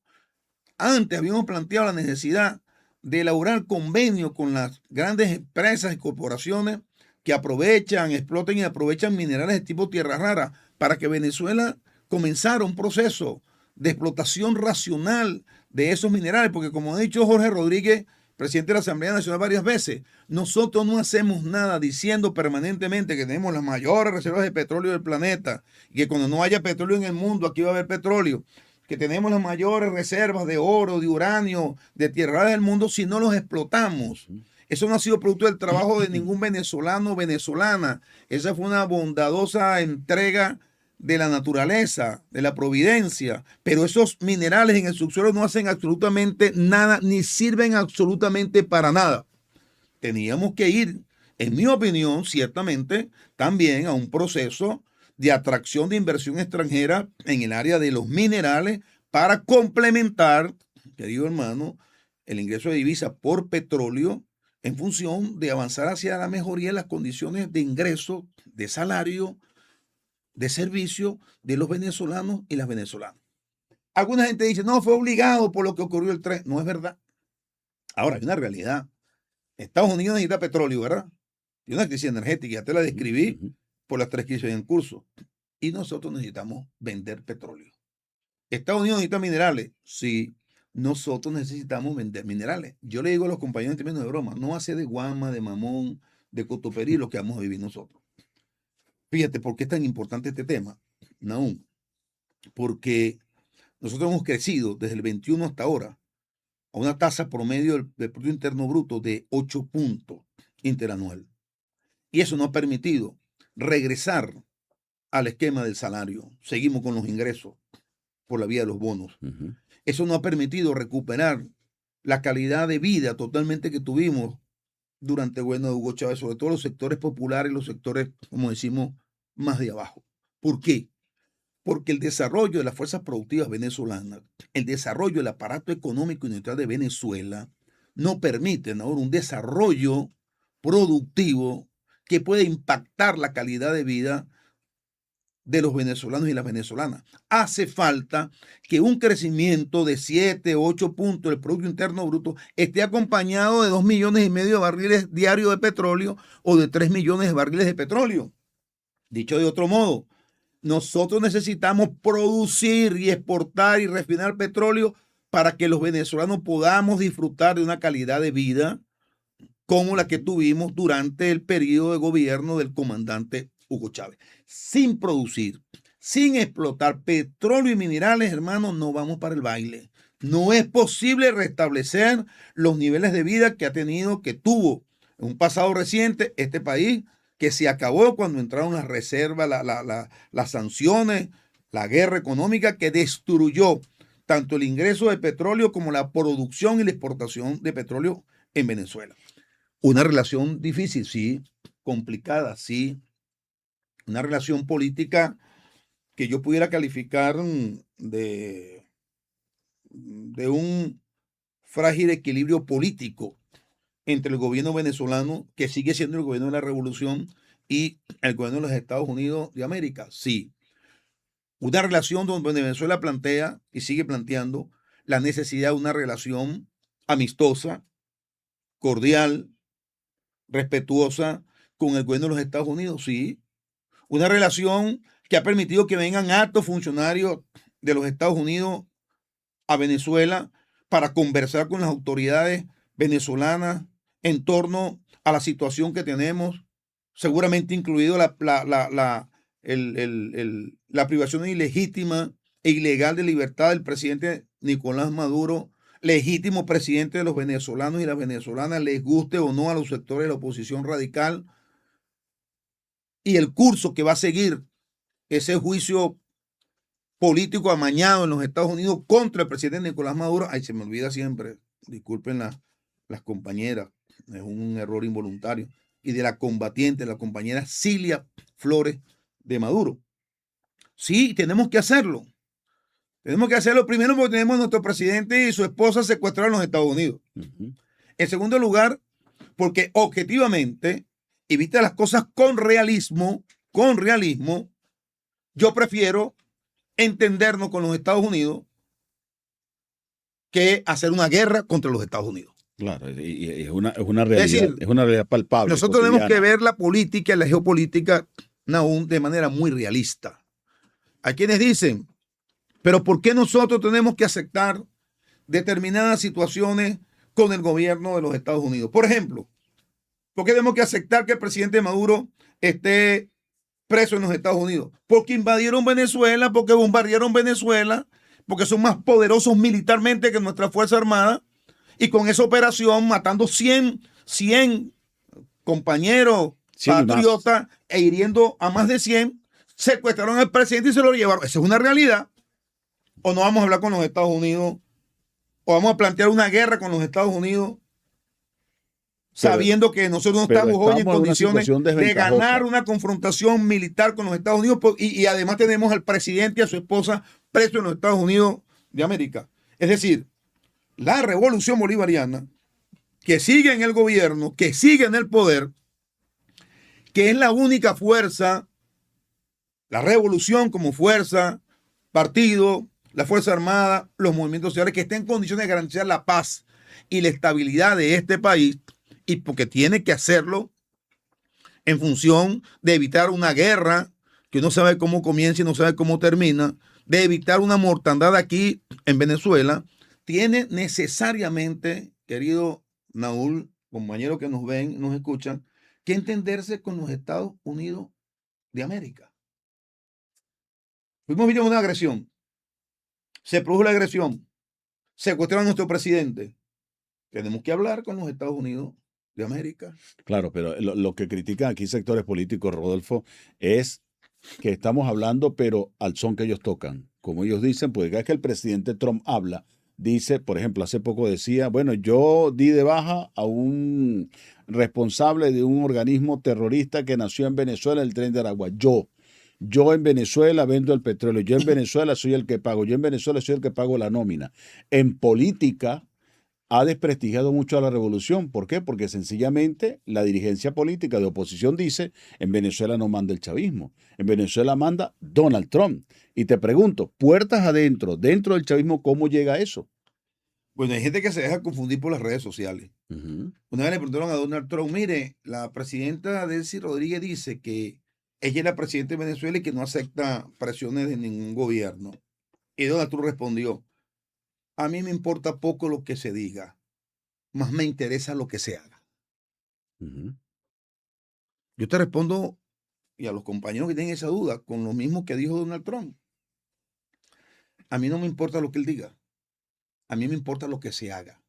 Antes habíamos planteado la necesidad de elaborar convenios con las grandes empresas y corporaciones que aprovechan, explotan y aprovechan minerales de tipo tierra rara para que Venezuela comenzara un proceso de explotación racional de esos minerales, porque como ha dicho Jorge Rodríguez, presidente de la Asamblea Nacional varias veces, nosotros no hacemos nada diciendo permanentemente que tenemos las mayores reservas de petróleo del planeta y que cuando no haya petróleo en el mundo aquí va a haber petróleo, que tenemos las mayores reservas de oro, de uranio, de tierra del mundo si no los explotamos. Eso no ha sido producto del trabajo de ningún venezolano o venezolana. Esa fue una bondadosa entrega de la naturaleza, de la providencia, pero esos minerales en el subsuelo no hacen absolutamente nada, ni sirven absolutamente para nada. Teníamos que ir, en mi opinión, ciertamente, también a un proceso de atracción de inversión extranjera en el área de los minerales para complementar, querido hermano, el ingreso de divisas por petróleo en función de avanzar hacia la mejoría de las condiciones de ingreso, de salario, de servicio de los venezolanos y las venezolanas. Alguna gente dice, no, fue obligado por lo que ocurrió el 3. No es verdad. Ahora, hay una realidad. Estados Unidos necesita petróleo, ¿verdad? Y una crisis energética, ya te la describí por las 3 crisis en curso. Y nosotros necesitamos vender petróleo. Estados Unidos necesita minerales. Sí, nosotros necesitamos vender minerales. Yo le digo a los compañeros en términos de broma, no hace de guama, de mamón, de cotoperí lo que vamos a vivir nosotros. Fíjate por qué es tan importante este tema, Naum. Porque nosotros hemos crecido desde el 21 hasta ahora a una tasa promedio del Producto Interno Bruto de 8 puntos interanual. Y eso nos ha permitido regresar al esquema del salario. Seguimos con los ingresos por la vía de los bonos. Eso nos ha permitido recuperar la calidad de vida totalmente que tuvimos durante el gobierno de Hugo Chávez, sobre todo los sectores populares y los sectores, como decimos, más de abajo. ¿Por qué? porque el desarrollo de las fuerzas productivas venezolanas, el desarrollo del aparato económico y industrial de Venezuela, no permite ahora un desarrollo productivo que pueda impactar la calidad de vida de los venezolanos y las venezolanas. Hace falta que un crecimiento de 7, 8 puntos del Producto Interno Bruto esté acompañado de 2,5 millones de barriles diarios de petróleo o de 3 millones de barriles de petróleo. Dicho de otro modo, nosotros necesitamos producir y exportar y refinar petróleo para que los venezolanos podamos disfrutar de una calidad de vida como la que tuvimos durante el periodo de gobierno del comandante Hugo Chávez. Sin producir, sin explotar petróleo y minerales, hermanos, no vamos para el baile. No es posible restablecer los niveles de vida que tuvo en un pasado reciente este país, que se acabó cuando entraron las reservas, las sanciones, la guerra económica que destruyó tanto el ingreso de petróleo como la producción y la exportación de petróleo en Venezuela. Una relación difícil, sí, complicada, sí. Una relación política que yo pudiera calificar de un frágil equilibrio político entre el gobierno venezolano, que sigue siendo el gobierno de la revolución, y el gobierno de los Estados Unidos de América. Sí. Una relación donde Venezuela plantea y sigue planteando la necesidad de una relación amistosa, cordial, respetuosa con el gobierno de los Estados Unidos, sí. Una relación que ha permitido que vengan altos funcionarios de los Estados Unidos a Venezuela para conversar con las autoridades venezolanas en torno a la situación que tenemos, seguramente incluido la privación ilegítima e ilegal de libertad del presidente Nicolás Maduro, legítimo presidente de los venezolanos y las venezolanas, les guste o no a los sectores de la oposición radical, y el curso que va a seguir ese juicio político amañado en los Estados Unidos contra el presidente Nicolás Maduro. Ay, se me olvida siempre, disculpen las compañeras, es un error involuntario, y de la combatiente, la compañera Cilia Flores de Maduro. Sí, tenemos que hacerlo. Tenemos que hacerlo primero porque tenemos a nuestro presidente y su esposa secuestrados en los Estados Unidos. En segundo lugar, porque objetivamente evita las cosas con realismo, yo prefiero entendernos con los Estados Unidos que hacer una guerra contra los Estados Unidos. Claro, y es una realidad, es una realidad palpable. Nosotros tenemos que ver la política y la geopolítica aún de manera muy realista. Hay quienes dicen, pero ¿por qué nosotros tenemos que aceptar determinadas situaciones con el gobierno de los Estados Unidos? Por ejemplo, ¿por qué tenemos que aceptar que el presidente Maduro esté preso en los Estados Unidos? Porque invadieron Venezuela, porque bombardearon Venezuela, porque son más poderosos militarmente que nuestra Fuerza Armada, y con esa operación, matando 100 compañeros patriotas e hiriendo a más de 100, secuestraron al presidente y se lo llevaron. Esa es una realidad. O no vamos a hablar con los Estados Unidos, o vamos a plantear una guerra con los Estados Unidos, sabiendo que nosotros no estamos hoy en condiciones de ganar una confrontación militar con los Estados Unidos, y además tenemos al presidente y a su esposa presos en los Estados Unidos de América. Es decir, la revolución bolivariana, que sigue en el gobierno, que sigue en el poder, que es la única fuerza, la revolución como fuerza, partido, la Fuerza Armada, los movimientos sociales, que estén en condiciones de garantizar la paz y la estabilidad de este país, y porque tiene que hacerlo en función de evitar una guerra que no sabe cómo comienza y no sabe cómo termina, de evitar una mortandad aquí en Venezuela, tiene necesariamente, querido Naúl, compañeros que nos ven, nos escuchan, que entenderse con los Estados Unidos de América. Fuimos víctimas de una agresión. Se produjo la agresión. Secuestraron a nuestro presidente. Tenemos que hablar con los Estados Unidos de América. Claro, pero lo que critican aquí sectores políticos, Rodolfo, es que estamos hablando, pero al son que ellos tocan. Como ellos dicen, pues cada vez que el presidente Trump habla, dice, por ejemplo, hace poco decía, bueno, yo di de baja a un responsable de un organismo terrorista que nació en Venezuela, el Tren de Aragua. Yo. Yo en Venezuela vendo el petróleo, yo en Venezuela soy el que pago, yo en Venezuela soy el que pago la nómina. En política ha desprestigiado mucho a la revolución. ¿Por qué? Porque sencillamente la dirigencia política de oposición dice, en Venezuela no manda el chavismo, en Venezuela manda Donald Trump. Y te pregunto, puertas adentro, dentro del chavismo, ¿cómo llega eso? Bueno, hay gente que se deja confundir por las redes sociales. Ujú. Una vez le preguntaron a Donald Trump, mire, la presidenta Delcy Rodríguez dice que ella es la presidenta de Venezuela y que no acepta presiones de ningún gobierno. Y Donald Trump respondió, a mí me importa poco lo que se diga, más me interesa lo que se haga. Ujú. Yo te respondo, y a los compañeros que tienen esa duda, con lo mismo que dijo Donald Trump. A mí no me importa lo que él diga, a mí me importa lo que se haga.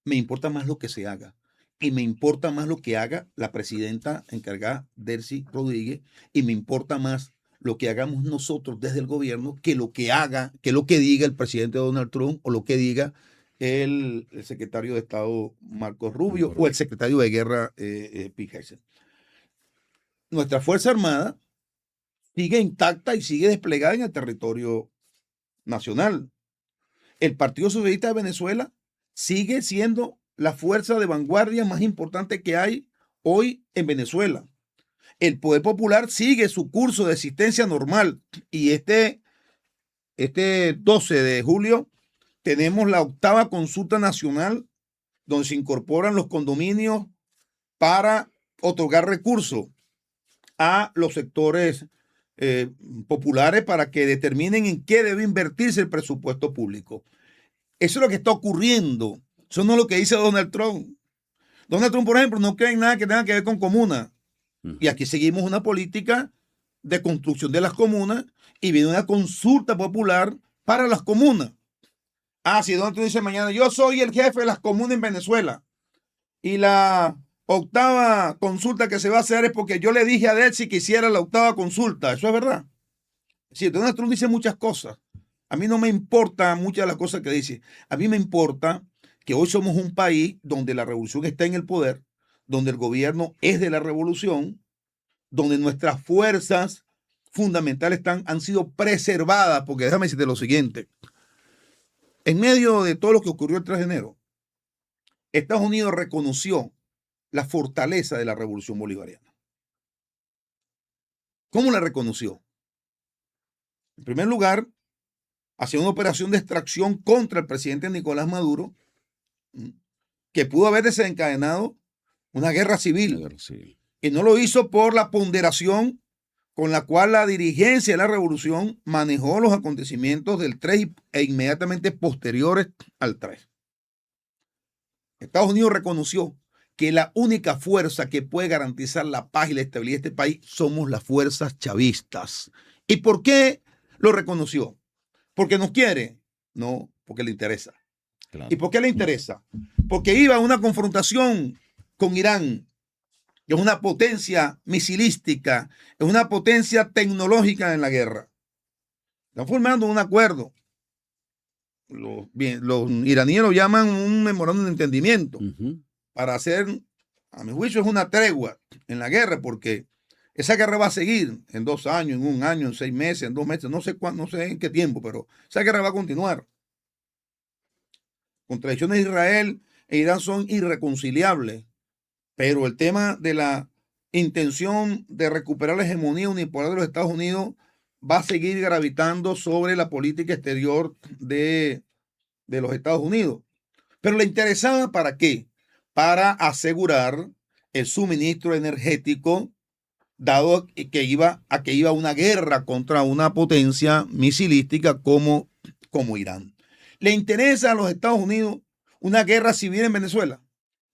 Me importa más lo que se haga. Y me importa más lo que haga la presidenta encargada, Delcy Rodríguez, y me importa más lo que hagamos nosotros desde el gobierno que lo que haga, que lo que diga el presidente Donald Trump o lo que diga el secretario de Estado Marco Rubio o el secretario de Guerra Pete Hegseth. Nuestra Fuerza Armada sigue intacta y sigue desplegada en el territorio nacional. El Partido Socialista de Venezuela sigue siendo la fuerza de vanguardia más importante que hay hoy en Venezuela. El Poder Popular sigue su curso de existencia normal y este 12 de julio tenemos la 8ª consulta nacional donde se incorporan los condominios para otorgar recursos a los sectores populares para que determinen en qué debe invertirse el presupuesto público. Eso es lo que está ocurriendo. Eso no es lo que dice Donald Trump. Donald Trump, por ejemplo, no cree en nada que tenga que ver con comunas. Y aquí seguimos una política de construcción de las comunas y viene una consulta popular para las comunas. Ah, si Donald Trump dice mañana, yo soy el jefe de las comunas en Venezuela y la 8ª consulta que se va a hacer es porque yo le dije a Delcy que hiciera la 8ª consulta. Eso es verdad. Sí, Donald Trump dice muchas cosas. A mí no me importa muchas de las cosas que dice. A mí me importa que hoy somos un país donde la revolución está en el poder, donde el gobierno es de la revolución, donde nuestras fuerzas fundamentales han sido preservadas, porque déjame decirte lo siguiente. En medio de todo lo que ocurrió el 3 de enero, Estados Unidos reconoció la fortaleza de la revolución bolivariana. ¿Cómo la reconoció? En primer lugar, hacía una operación de extracción contra el presidente Nicolás Maduro, que pudo haber desencadenado una guerra civil. Y no lo hizo por la ponderación con la cual la dirigencia de la revolución manejó los acontecimientos del 3 e inmediatamente posteriores al 3. Estados Unidos reconoció que la única fuerza que puede garantizar la paz y la estabilidad de este país somos las fuerzas chavistas. ¿Y por qué lo reconoció? ¿Porque nos quiere? No, porque le interesa. Claro. ¿Y por qué le interesa? Porque iba a una confrontación con Irán, que es una potencia misilística, es una potencia tecnológica en la guerra. Están formando un acuerdo. Los iraníes lo llaman un memorándum de entendimiento para hacer, a mi juicio, es una tregua en la guerra, porque esa guerra va a seguir en 2 años, en 1 año, en 6 meses, en 2 meses, no sé cuándo, no sé en qué tiempo, pero esa guerra va a continuar. Contradicciones de Israel e Irán son irreconciliables, pero el tema de la intención de recuperar la hegemonía unipolar de los Estados Unidos va a seguir gravitando sobre la política exterior de los Estados Unidos. Pero le interesaba ¿para qué? Para asegurar el suministro energético, dado que iba a una guerra contra una potencia misilística como Irán. ¿Le interesa a los Estados Unidos una guerra civil en Venezuela?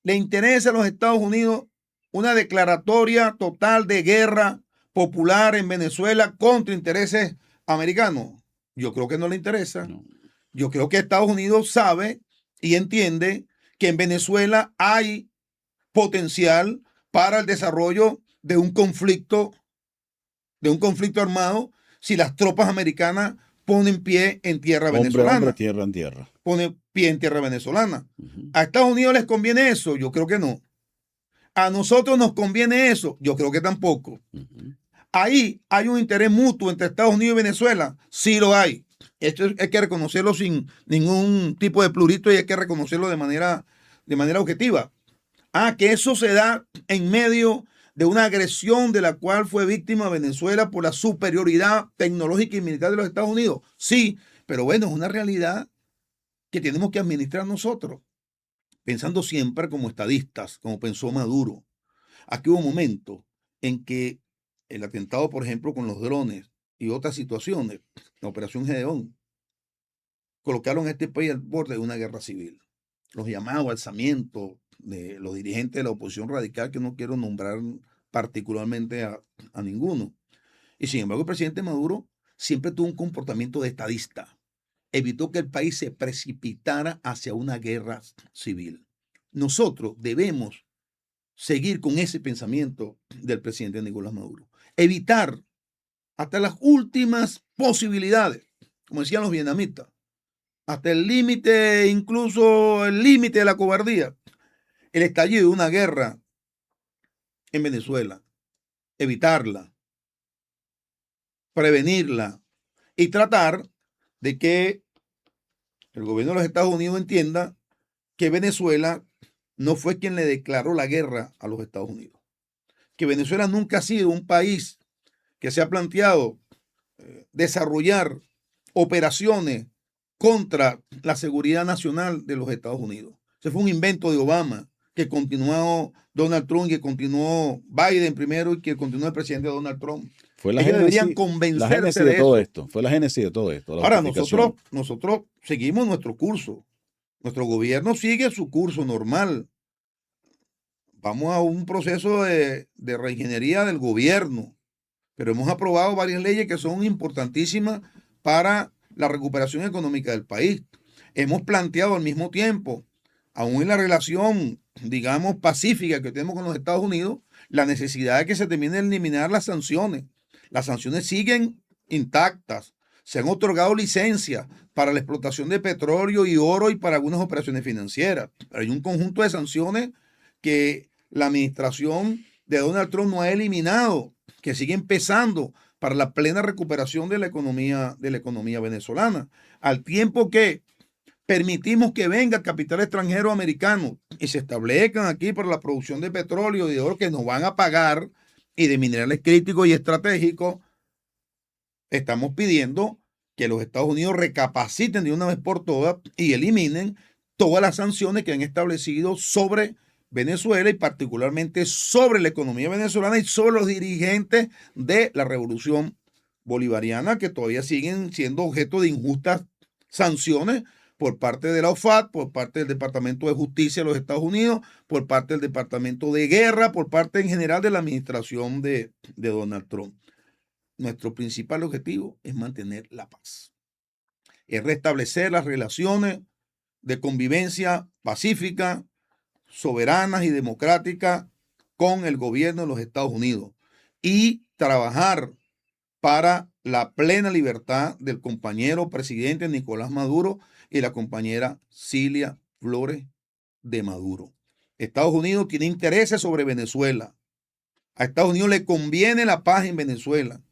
¿Le interesa a los Estados Unidos una declaratoria total de guerra popular en Venezuela contra intereses americanos? Yo creo que no le interesa. No. Yo creo que Estados Unidos sabe y entiende que en Venezuela hay potencial para el desarrollo de un conflicto armado si las tropas americanas ponen pie en tierra venezolana. Hombre, tierra en tierra. Pone pie en tierra venezolana. ¿A Estados Unidos les conviene eso? Yo creo que no. ¿A nosotros nos conviene eso? Yo creo que tampoco. Ahí hay un interés mutuo entre Estados Unidos y Venezuela. Sí lo hay. Esto hay que reconocerlo sin ningún tipo de plurito y hay que reconocerlo de manera objetiva. Que eso se da en medio de una agresión de la cual fue víctima Venezuela por la superioridad tecnológica y militar de los Estados Unidos. Sí, pero bueno, es una realidad que tenemos que administrar nosotros, pensando siempre como estadistas, como pensó Maduro. Aquí hubo momentos en que el atentado, por ejemplo, con los drones y otras situaciones, la Operación Gedeón, colocaron a este país al borde de una guerra civil. Los llamados alzamientos de los dirigentes de la oposición radical, que no quiero nombrar particularmente a ninguno. Y sin embargo, el presidente Maduro siempre tuvo un comportamiento de estadista. Evitó que el país se precipitara hacia una guerra civil. Nosotros debemos seguir con ese pensamiento del presidente Nicolás Maduro. Evitar hasta las últimas posibilidades, como decían los vietnamitas, hasta el límite, incluso el límite de la cobardía, el estallido de una guerra en Venezuela, evitarla, prevenirla y tratar de que el gobierno de los Estados Unidos entienda que Venezuela no fue quien le declaró la guerra a los Estados Unidos, que Venezuela nunca ha sido un país que se ha planteado desarrollar operaciones contra la seguridad nacional de los Estados Unidos. Ese fue un invento de Obama, que continuó Donald Trump, que continuó Biden primero y que continuó el presidente Donald Trump. Fue la Ellos deberían génesis, la convencerse génesis de de todo eso. esto. Fue la génesis de todo esto, la Ahora, justificación. nosotros seguimos nuestro curso. Nuestro gobierno sigue su curso normal. Vamos a un proceso de reingeniería del gobierno, pero hemos aprobado varias leyes que son importantísimas para la recuperación económica del país. Hemos planteado al mismo tiempo, aún en la relación, digamos, pacífica que tenemos con los Estados Unidos, la necesidad de que se termine de eliminar las sanciones. Las sanciones siguen intactas. Se han otorgado licencias para la explotación de petróleo y oro y para algunas operaciones financieras. Pero hay un conjunto de sanciones que la administración de Donald Trump no ha eliminado, que sigue empezando para la plena recuperación de la economía venezolana. Al tiempo que permitimos que venga el capital extranjero americano y se establezcan aquí para la producción de petróleo y de oro que nos van a pagar y de minerales críticos y estratégicos, estamos pidiendo que los Estados Unidos recapaciten de una vez por todas y eliminen todas las sanciones que han establecido sobre Venezuela y particularmente sobre la economía venezolana y sobre los dirigentes de la revolución bolivariana que todavía siguen siendo objeto de injustas sanciones por parte de la OFAC, por parte del Departamento de Justicia de los Estados Unidos, por parte del Departamento de Guerra, por parte en general de la administración de Donald Trump. Nuestro principal objetivo es mantener la paz, es restablecer las relaciones de convivencia pacífica, soberanas y democráticas con el gobierno de los Estados Unidos y trabajar para la plena libertad del compañero presidente Nicolás Maduro y la compañera Cilia Flores de Maduro. Estados Unidos tiene intereses sobre Venezuela. A Estados Unidos le conviene la paz en Venezuela.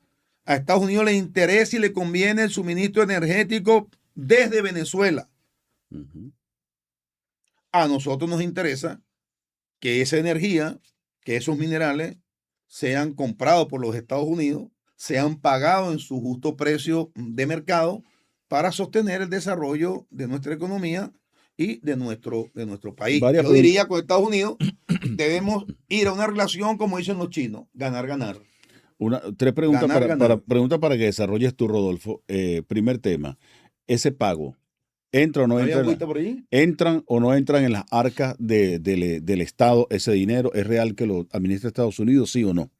A Estados Unidos le interesa y le conviene el suministro energético desde Venezuela. A nosotros nos interesa que esa energía, que esos minerales sean comprados por los Estados Unidos, sean pagados en su justo precio de mercado para sostener el desarrollo de nuestra economía y de nuestro país. Yo diría con Estados Unidos debemos ir a una relación, como dicen los chinos, ganar, ganar. Tres preguntas para que desarrolles tú, Rodolfo. Primer tema, ese pago, ¿entra o no entra? ¿Entran o no entran en las arcas del Estado ese dinero? ¿Es real que lo administra Estados Unidos, sí o no?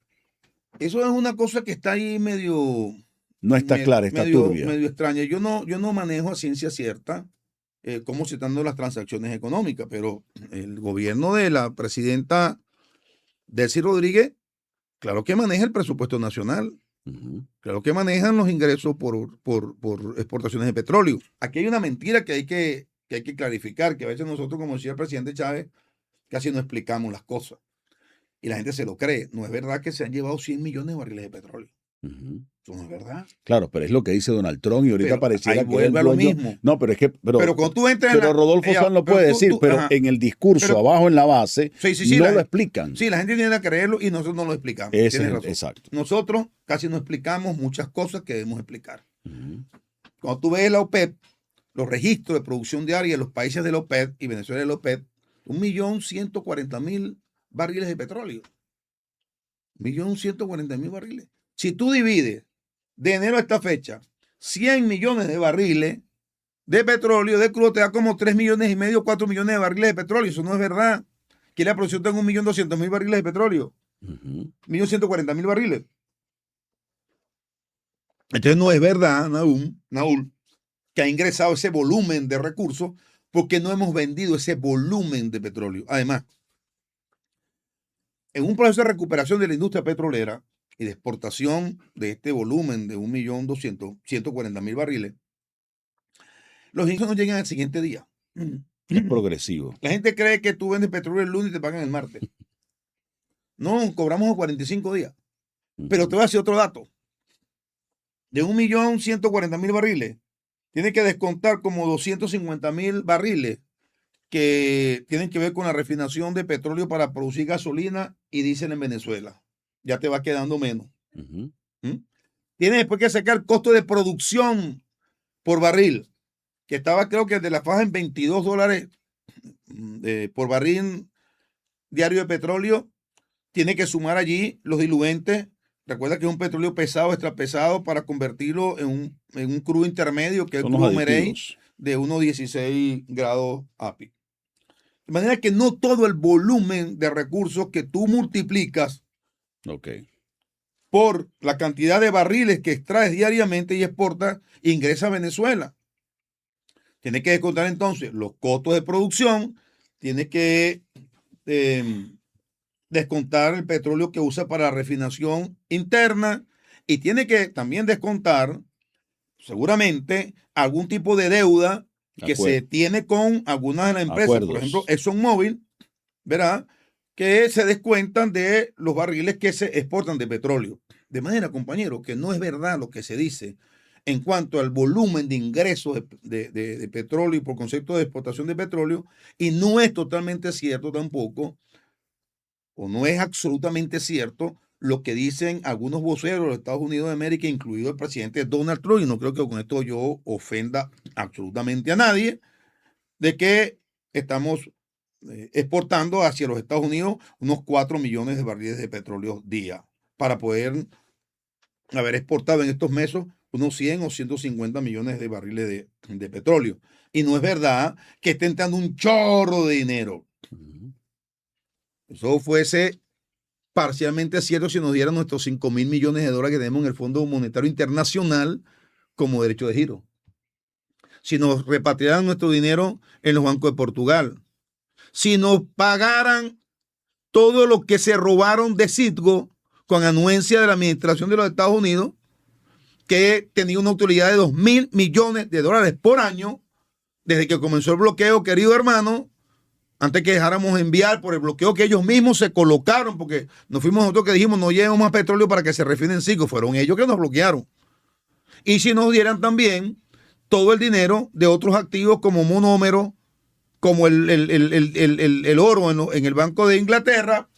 Eso es una cosa que está ahí medio... No está clara, está turbia. Medio extraña. Yo no manejo a ciencia cierta cómo se están dando las transacciones económicas, pero el gobierno de la presidenta Delcy Rodríguez, claro que maneja el presupuesto nacional. Claro que manejan los ingresos por exportaciones de petróleo. Aquí hay una mentira que hay que clarificar, que a veces nosotros, como decía el presidente Chávez, casi no explicamos las cosas. y la gente se lo cree. No es verdad que se han llevado 100 millones de barriles de petróleo. Ujú. Eso no es verdad. Claro, pero es lo que dice Donald Trump y ahorita Pero ahí pareciera que es el vuelve a lo dueño. mismo. No, pero es que, Pero cuando tú entras en pero la... Rodolfo ya, Sanz lo pero puede decir, pero ajá. en el discurso Pero- abajo en la base Sí, no la- lo explican. Sí, la gente tiene que creerlo y nosotros no lo explicamos. Ese Tienes es el- razón. exacto. Nosotros casi no explicamos muchas cosas que debemos explicar. Ujú. Cuando tú ves la OPEP, los registros de producción diaria de los países de la OPEP y Venezuela de la OPEP, 1.140.000 barriles de petróleo. 1.140.000 barriles. Si tú divides de enero a esta fecha 100 millones de barriles de petróleo, de crudo, te da como 3,5 millones, 4 millones de barriles de petróleo. Eso no es verdad. Que la producción tenga 1.200.000 barriles de petróleo. Ujú. 1.140.000 barriles. Entonces no es verdad, Naúl, que ha ingresado ese volumen de recursos porque no hemos vendido ese volumen de petróleo. Además, en un proceso de recuperación de la industria petrolera y de exportación de este volumen de 1.200.000 barriles, los ingresos no llegan al siguiente día. Es progresivo. La gente cree que tú vendes petróleo el lunes y te pagan el martes. No, cobramos a 45 días. Pero te voy a decir otro dato. De 1.140.000 barriles, tiene que descontar como 250.000 barriles que tienen que ver con la refinación de petróleo para producir gasolina y diésel en Venezuela. Ya te va quedando menos. Ujú. Tienes después que sacar el costo de producción por barril, que estaba creo que de la faja en $22 por barril diario de petróleo. Tiene que sumar allí los diluentes. Recuerda que es un petróleo pesado, extra pesado, para convertirlo en un crudo intermedio, que es el Son los crudo Merey, aditivos. de unos 16 grados API. De manera que no todo el volumen de recursos que tú multiplicas Ok. por la cantidad de barriles que extraes diariamente y exportas ingresa a Venezuela. Tienes que descontar entonces los costos de producción, tienes que descontar el petróleo que usa para la refinación interna y tiene que también descontar seguramente algún tipo de deuda que se tiene con algunas de las empresas, Acuerdos. por ejemplo ExxonMobil, ¿verdad? Que se descuentan de los barriles que se exportan de petróleo. De manera, compañero, que no es verdad lo que se dice en cuanto al volumen de ingresos de petróleo y por concepto de exportación de petróleo, y no es totalmente cierto tampoco, o no es absolutamente cierto lo que dicen algunos voceros de los Estados Unidos de América, incluido el presidente Donald Trump, y no creo que con esto yo ofenda absolutamente a nadie, de que estamos exportando hacia los Estados Unidos unos 4 millones de barriles de petróleo día para poder haber exportado en estos meses unos 100 o 150 millones de barriles de petróleo. Y no es verdad que estén dando un chorro de dinero. Ujú. Eso fuese parcialmente cierto si nos dieran nuestros 5,000 millones de dólares que tenemos en el Fondo Monetario Internacional como derecho de giro. Si nos repatriaran nuestro dinero en los bancos de Portugal. Si nos pagaran todo lo que se robaron de Citgo con anuencia de la administración de los Estados Unidos, que tenía una utilidad de 2,000 millones de dólares por año desde que comenzó el bloqueo, querido hermano, antes que dejáramos enviar por el bloqueo que ellos mismos se colocaron, porque nos fuimos nosotros que dijimos no llevemos más petróleo para que se refinen en Citgo, fueron ellos que nos bloquearon. Y si nos dieran también todo el dinero de otros activos como monómeros, como el oro en el Banco de Inglaterra,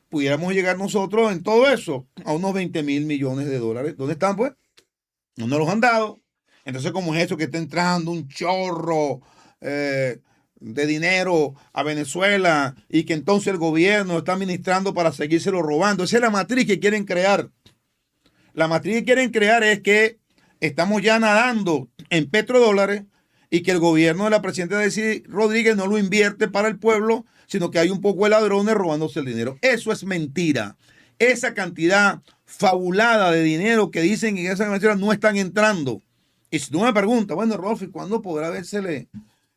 pudiéramos llegar nosotros en todo eso a unos 20,000 millones de dólares. ¿Dónde están, pues? No nos los han dado. Entonces, ¿cómo es eso que está entrando un chorro de dinero a Venezuela y que entonces el gobierno está administrando para seguírselo robando? Esa es la matriz que quieren crear. La matriz que quieren crear es que estamos ya nadando en petrodólares y que el gobierno de la presidenta Delcy Rodríguez no lo invierte para el pueblo, sino que hay un poco de ladrones robándose el dinero. Eso es mentira. Esa cantidad fabulada de dinero que dicen que en esa Venezuela no están entrando. Y si tú me preguntas, bueno, Rolfi, ¿cuándo podrá vérsele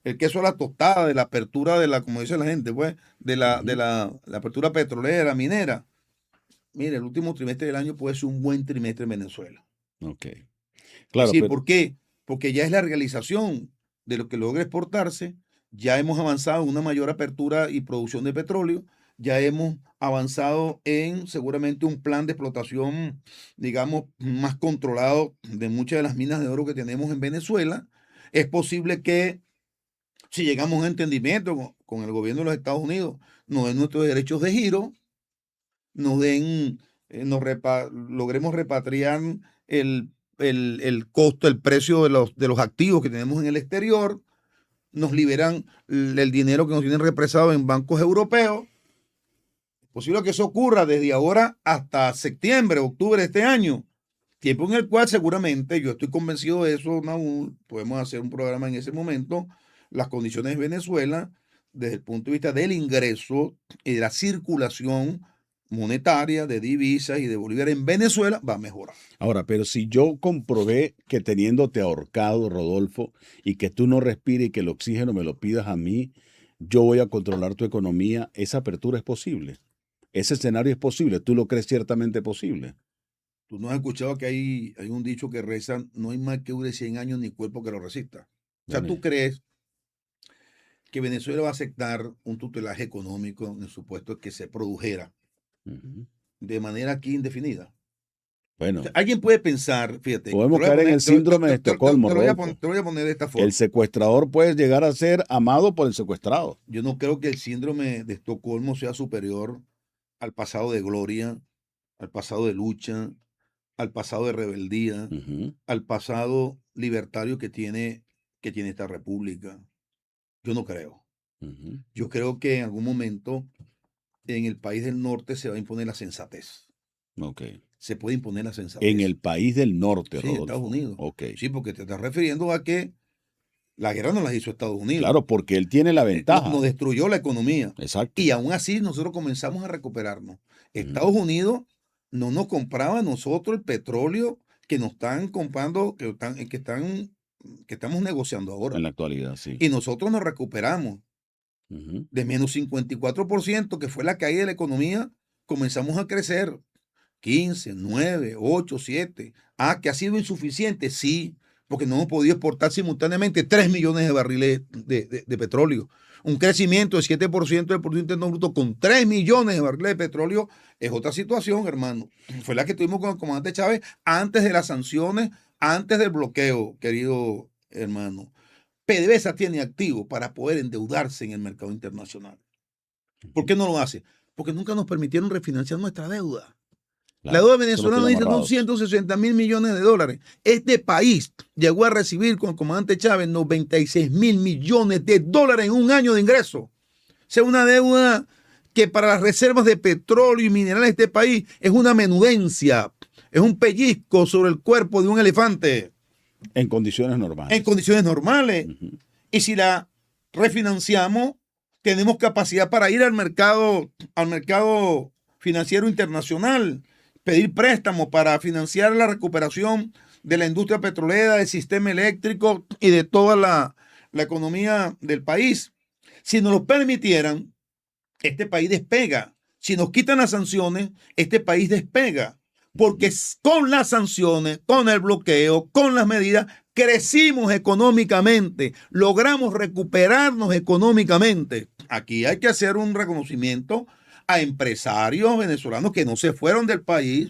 el queso a la tostada de la apertura de la, como dice la gente, pues, la apertura petrolera, minera? Mire, el último trimestre del año puede ser un buen trimestre en Venezuela. Ok. Claro, Sí, pero ¿por qué? Porque ya es la realización de lo que logra exportarse, ya hemos avanzado en una mayor apertura y producción de petróleo, ya hemos avanzado en seguramente un plan de explotación, digamos, más controlado de muchas de las minas de oro que tenemos en Venezuela. Es posible que si llegamos a un entendimiento con el gobierno de los Estados Unidos, nos den nuestros derechos de giro, nos den, logremos repatriar el, el costo, el precio de los activos que tenemos en el exterior, nos liberan el dinero que nos tienen represado en bancos europeos. Es posible que eso ocurra desde ahora hasta septiembre, octubre de este año, tiempo en el cual seguramente, yo estoy convencido de eso, Naúl, podemos hacer un programa en ese momento, las condiciones de Venezuela, desde el punto de vista del ingreso y de la circulación monetaria de divisas y de bolívar en Venezuela, va a mejorar. Ahora, pero si yo comprobé que teniéndote ahorcado, Rodolfo, y que tú no respires y que el oxígeno me lo pidas a mí, yo voy a controlar tu economía, esa apertura es posible. Ese escenario es posible. ¿Tú lo crees ciertamente posible? Tú no has escuchado que hay un dicho que reza, no hay mal que dure 100 años ni cuerpo que lo resista. O sea, ¿tú Vale. crees que Venezuela va a aceptar un tutelaje económico en el supuesto que se produjera Ujú. de manera aquí indefinida? O Bueno, sea, alguien puede pensar, fíjate, te podemos lo voy a caer en poner, el síndrome de Estocolmo, te lo voy a Rodolfo. te lo voy a poner de esta El forma. secuestrador puede llegar a ser amado por el secuestrado. Yo no creo que el síndrome de Estocolmo sea superior al pasado de gloria, al pasado de lucha, al pasado de rebeldía, Ujú, al pasado libertario que tiene esta república. Yo no creo. ujú. Yo creo que en algún momento en el país del norte se va a imponer la sensatez. Ok. Se puede imponer la En sensatez. el país del norte, Sí, Estados Rodolfo. Unidos. Ok. Sí, porque te estás refiriendo a que la guerra no la hizo Estados Unidos. Claro, porque él tiene la ventaja. Nos destruyó la economía. Exacto. Y aún así nosotros comenzamos a recuperarnos. Ujú, Estados Unidos no nos compraba a nosotros el petróleo que nos están comprando, que estamos negociando ahora. En la actualidad, sí. Y nosotros nos recuperamos. Ujú, De menos 54%, que fue la caída de la economía, comenzamos a crecer. 15, 9, 8, 7. Ah, que ha sido insuficiente, sí, porque no hemos podido exportar simultáneamente 3 millones de barriles de petróleo. Un crecimiento de 7% del Producto Interno Bruto con 3 millones de barriles de petróleo es otra situación, hermano. Fue la que tuvimos con el comandante Chávez antes de las sanciones, antes del bloqueo, querido hermano. PDVSA tiene activo para poder endeudarse en el mercado internacional. ¿Por qué no lo hace? Porque nunca nos permitieron refinanciar nuestra deuda. La claro. deuda Eso lo venezolana tiene dice son amarrados. 160 mil millones de dólares. Este país llegó a recibir con el comandante Chávez 96 mil millones de dólares en un año de ingreso. O sea, una deuda que para las reservas de petróleo y minerales de este país es una menudencia, es un pellizco sobre el cuerpo de un elefante En condiciones en normales. condiciones normales. Ujú, Y si la refinanciamos, tenemos capacidad para ir al mercado financiero internacional, pedir préstamos para financiar la recuperación de la industria petrolera, del sistema eléctrico y de toda la economía del país. Si nos lo permitieran, este país despega. Si nos quitan las sanciones, este país despega. Porque con las sanciones, con el bloqueo, con las medidas, crecimos económicamente, logramos recuperarnos económicamente. Aquí hay que hacer un reconocimiento a empresarios venezolanos que no se fueron del país,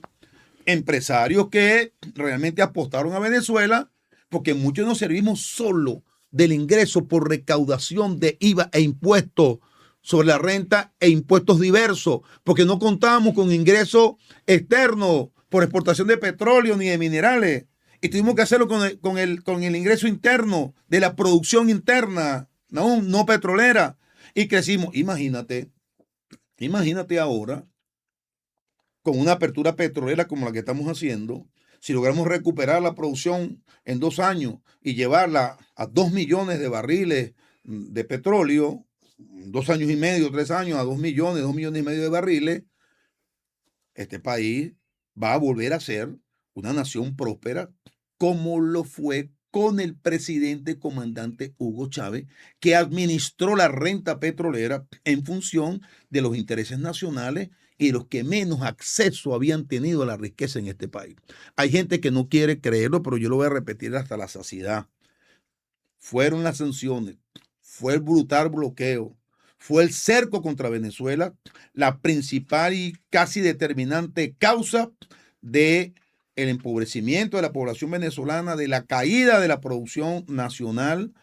empresarios que realmente apostaron a Venezuela, porque muchos nos servimos solo del ingreso por recaudación de IVA e impuestos sobre la renta e impuestos diversos, porque no contábamos con ingresos externos por exportación de petróleo ni de minerales. Y tuvimos que hacerlo con el ingreso interno de la producción interna, no petrolera. Y crecimos. Imagínate ahora, con una apertura petrolera como la que estamos haciendo, si logramos recuperar la producción en 2 años y llevarla a 2 millones de barriles de petróleo, 2 años y medio, 3 años, a 2 millones y medio de barriles, este país va a volver a ser una nación próspera como lo fue con el presidente comandante Hugo Chávez, que administró la renta petrolera en función de los intereses nacionales y los que menos acceso habían tenido a la riqueza en este país. Hay gente que no quiere creerlo, pero yo lo voy a repetir hasta la saciedad. Fueron las sanciones, fue el brutal bloqueo, fue el cerco contra Venezuela, la principal y casi determinante causa de el empobrecimiento de la población venezolana, de la caída de la producción nacional.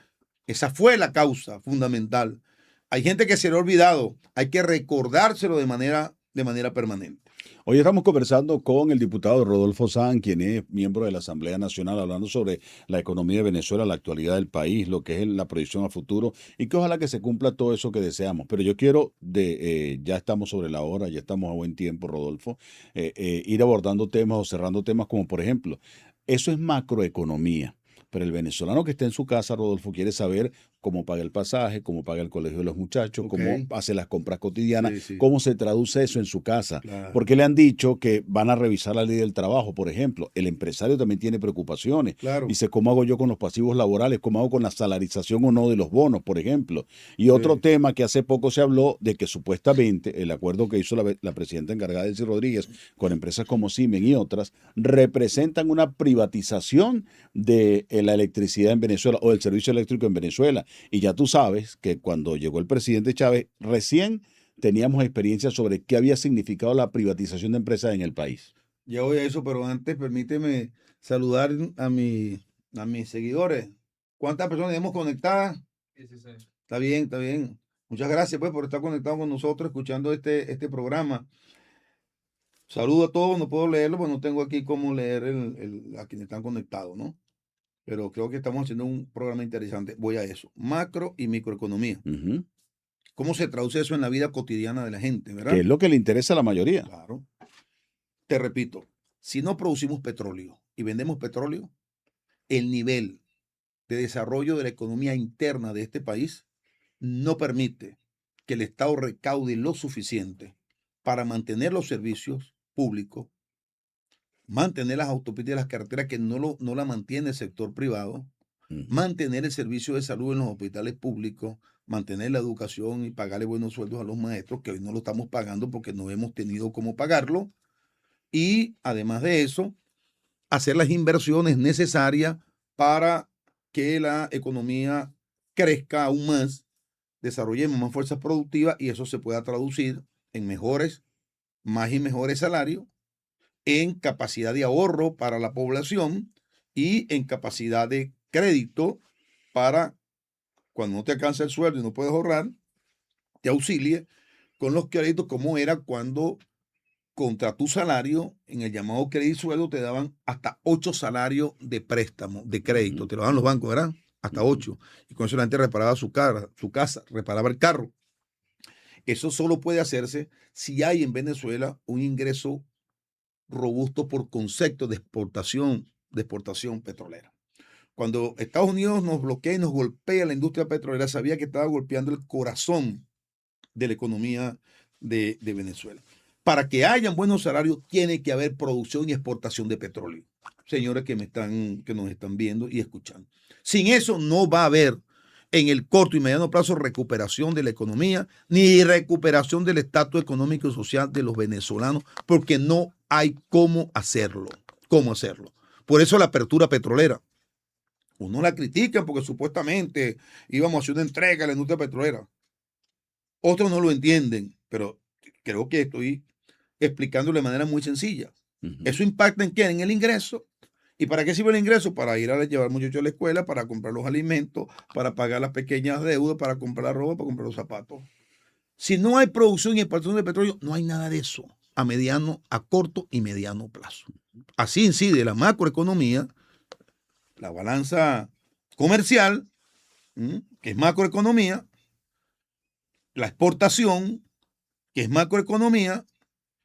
Esa fue la causa fundamental. Hay gente que se le ha olvidado, hay que recordárselo de manera permanente. Hoy estamos conversando con el diputado Rodolfo Sanz, quien es miembro de la Asamblea Nacional, hablando sobre la economía de Venezuela, la actualidad del país, lo que es la proyección a futuro y que ojalá que se cumpla todo eso que deseamos. Pero yo quiero, ya estamos sobre la hora, ya estamos a buen tiempo, Rodolfo, ir abordando temas o cerrando temas como, por ejemplo, eso es macroeconomía. Pero el venezolano que está en su casa, Rodolfo, quiere saber cómo paga el pasaje, cómo paga el colegio de los muchachos, cómo hace las compras cotidianas, cómo se traduce eso en su casa. Claro. Porque le han dicho que van a revisar la ley del trabajo, por ejemplo. El empresario también tiene preocupaciones. Claro. Dice, ¿cómo hago yo con los pasivos laborales? ¿Cómo hago con la salarización o no de los bonos, por ejemplo? Y otro tema que hace poco se habló de que supuestamente el acuerdo que hizo la presidenta encargada, Delcy Rodríguez, con empresas como Siemens y otras, representan una privatización de la electricidad en Venezuela o del servicio eléctrico en Venezuela. Y ya tú sabes que cuando llegó el presidente Chávez, recién teníamos experiencia sobre qué había significado la privatización de empresas en el país. Ya voy a eso, pero antes permíteme saludar a mis seguidores. ¿Cuántas personas tenemos conectadas? 16. Está bien, está bien. Muchas gracias pues por estar conectado con nosotros, escuchando este programa. Saludo a todos, no puedo leerlo, porque no tengo aquí cómo leer a quienes están conectados, ¿no? Pero creo que estamos haciendo un programa interesante. Voy a eso. Macro y microeconomía. Uh-huh. ¿Cómo se traduce eso en la vida cotidiana de la gente, verdad? Que es lo que le interesa a la mayoría. Claro. Te repito, si no producimos petróleo y vendemos petróleo, el nivel de desarrollo de la economía interna de este país no permite que el Estado recaude lo suficiente para mantener los servicios públicos, mantener las autopistas y las carreteras que no la mantiene el sector privado, mantener el servicio de salud en los hospitales públicos, mantener la educación y pagarle buenos sueldos a los maestros, que hoy no lo estamos pagando porque no hemos tenido cómo pagarlo. Y además de eso, hacer las inversiones necesarias para que la economía crezca aún más, desarrollemos más fuerzas productivas y eso se pueda traducir en más y mejores salarios, en capacidad de ahorro para la población y en capacidad de crédito para cuando no te alcanza el sueldo y no puedes ahorrar, te auxilie con los créditos como era cuando contra tu salario, en el llamado crédito y sueldo, te daban hasta 8 salarios de préstamo, de crédito. Te lo daban los bancos, ¿verdad? Hasta 8. Y con eso la gente reparaba su casa, reparaba el carro. Eso solo puede hacerse si hay en Venezuela un ingreso robusto por concepto de exportación petrolera. Cuando Estados Unidos nos bloquea y nos golpea la industria petrolera, sabía que estaba golpeando el corazón de la economía de Venezuela. Para que hayan buenos salarios, tiene que haber producción y exportación de petróleo. Señores que nos están viendo y escuchando. Sin eso no va a haber en el corto y mediano plazo recuperación de la economía, ni recuperación del estatus económico y social de los venezolanos, porque no hay cómo hacerlo. ¿Cómo hacerlo? Por eso la apertura petrolera. Uno la critican porque supuestamente íbamos a hacer una entrega a la industria petrolera. Otros no lo entienden, pero creo que estoy explicándolo de manera muy sencilla. ¿Eso impacta en qué? En el ingreso. ¿Y para qué sirve el ingreso? Para ir a llevar muchachos a la escuela, para comprar los alimentos, para pagar las pequeñas deudas, para comprar la ropa, para comprar los zapatos. Si no hay producción y exportación de petróleo, no hay nada de eso a corto y mediano plazo. Así incide la macroeconomía, la balanza comercial, que es macroeconomía, la exportación, que es macroeconomía,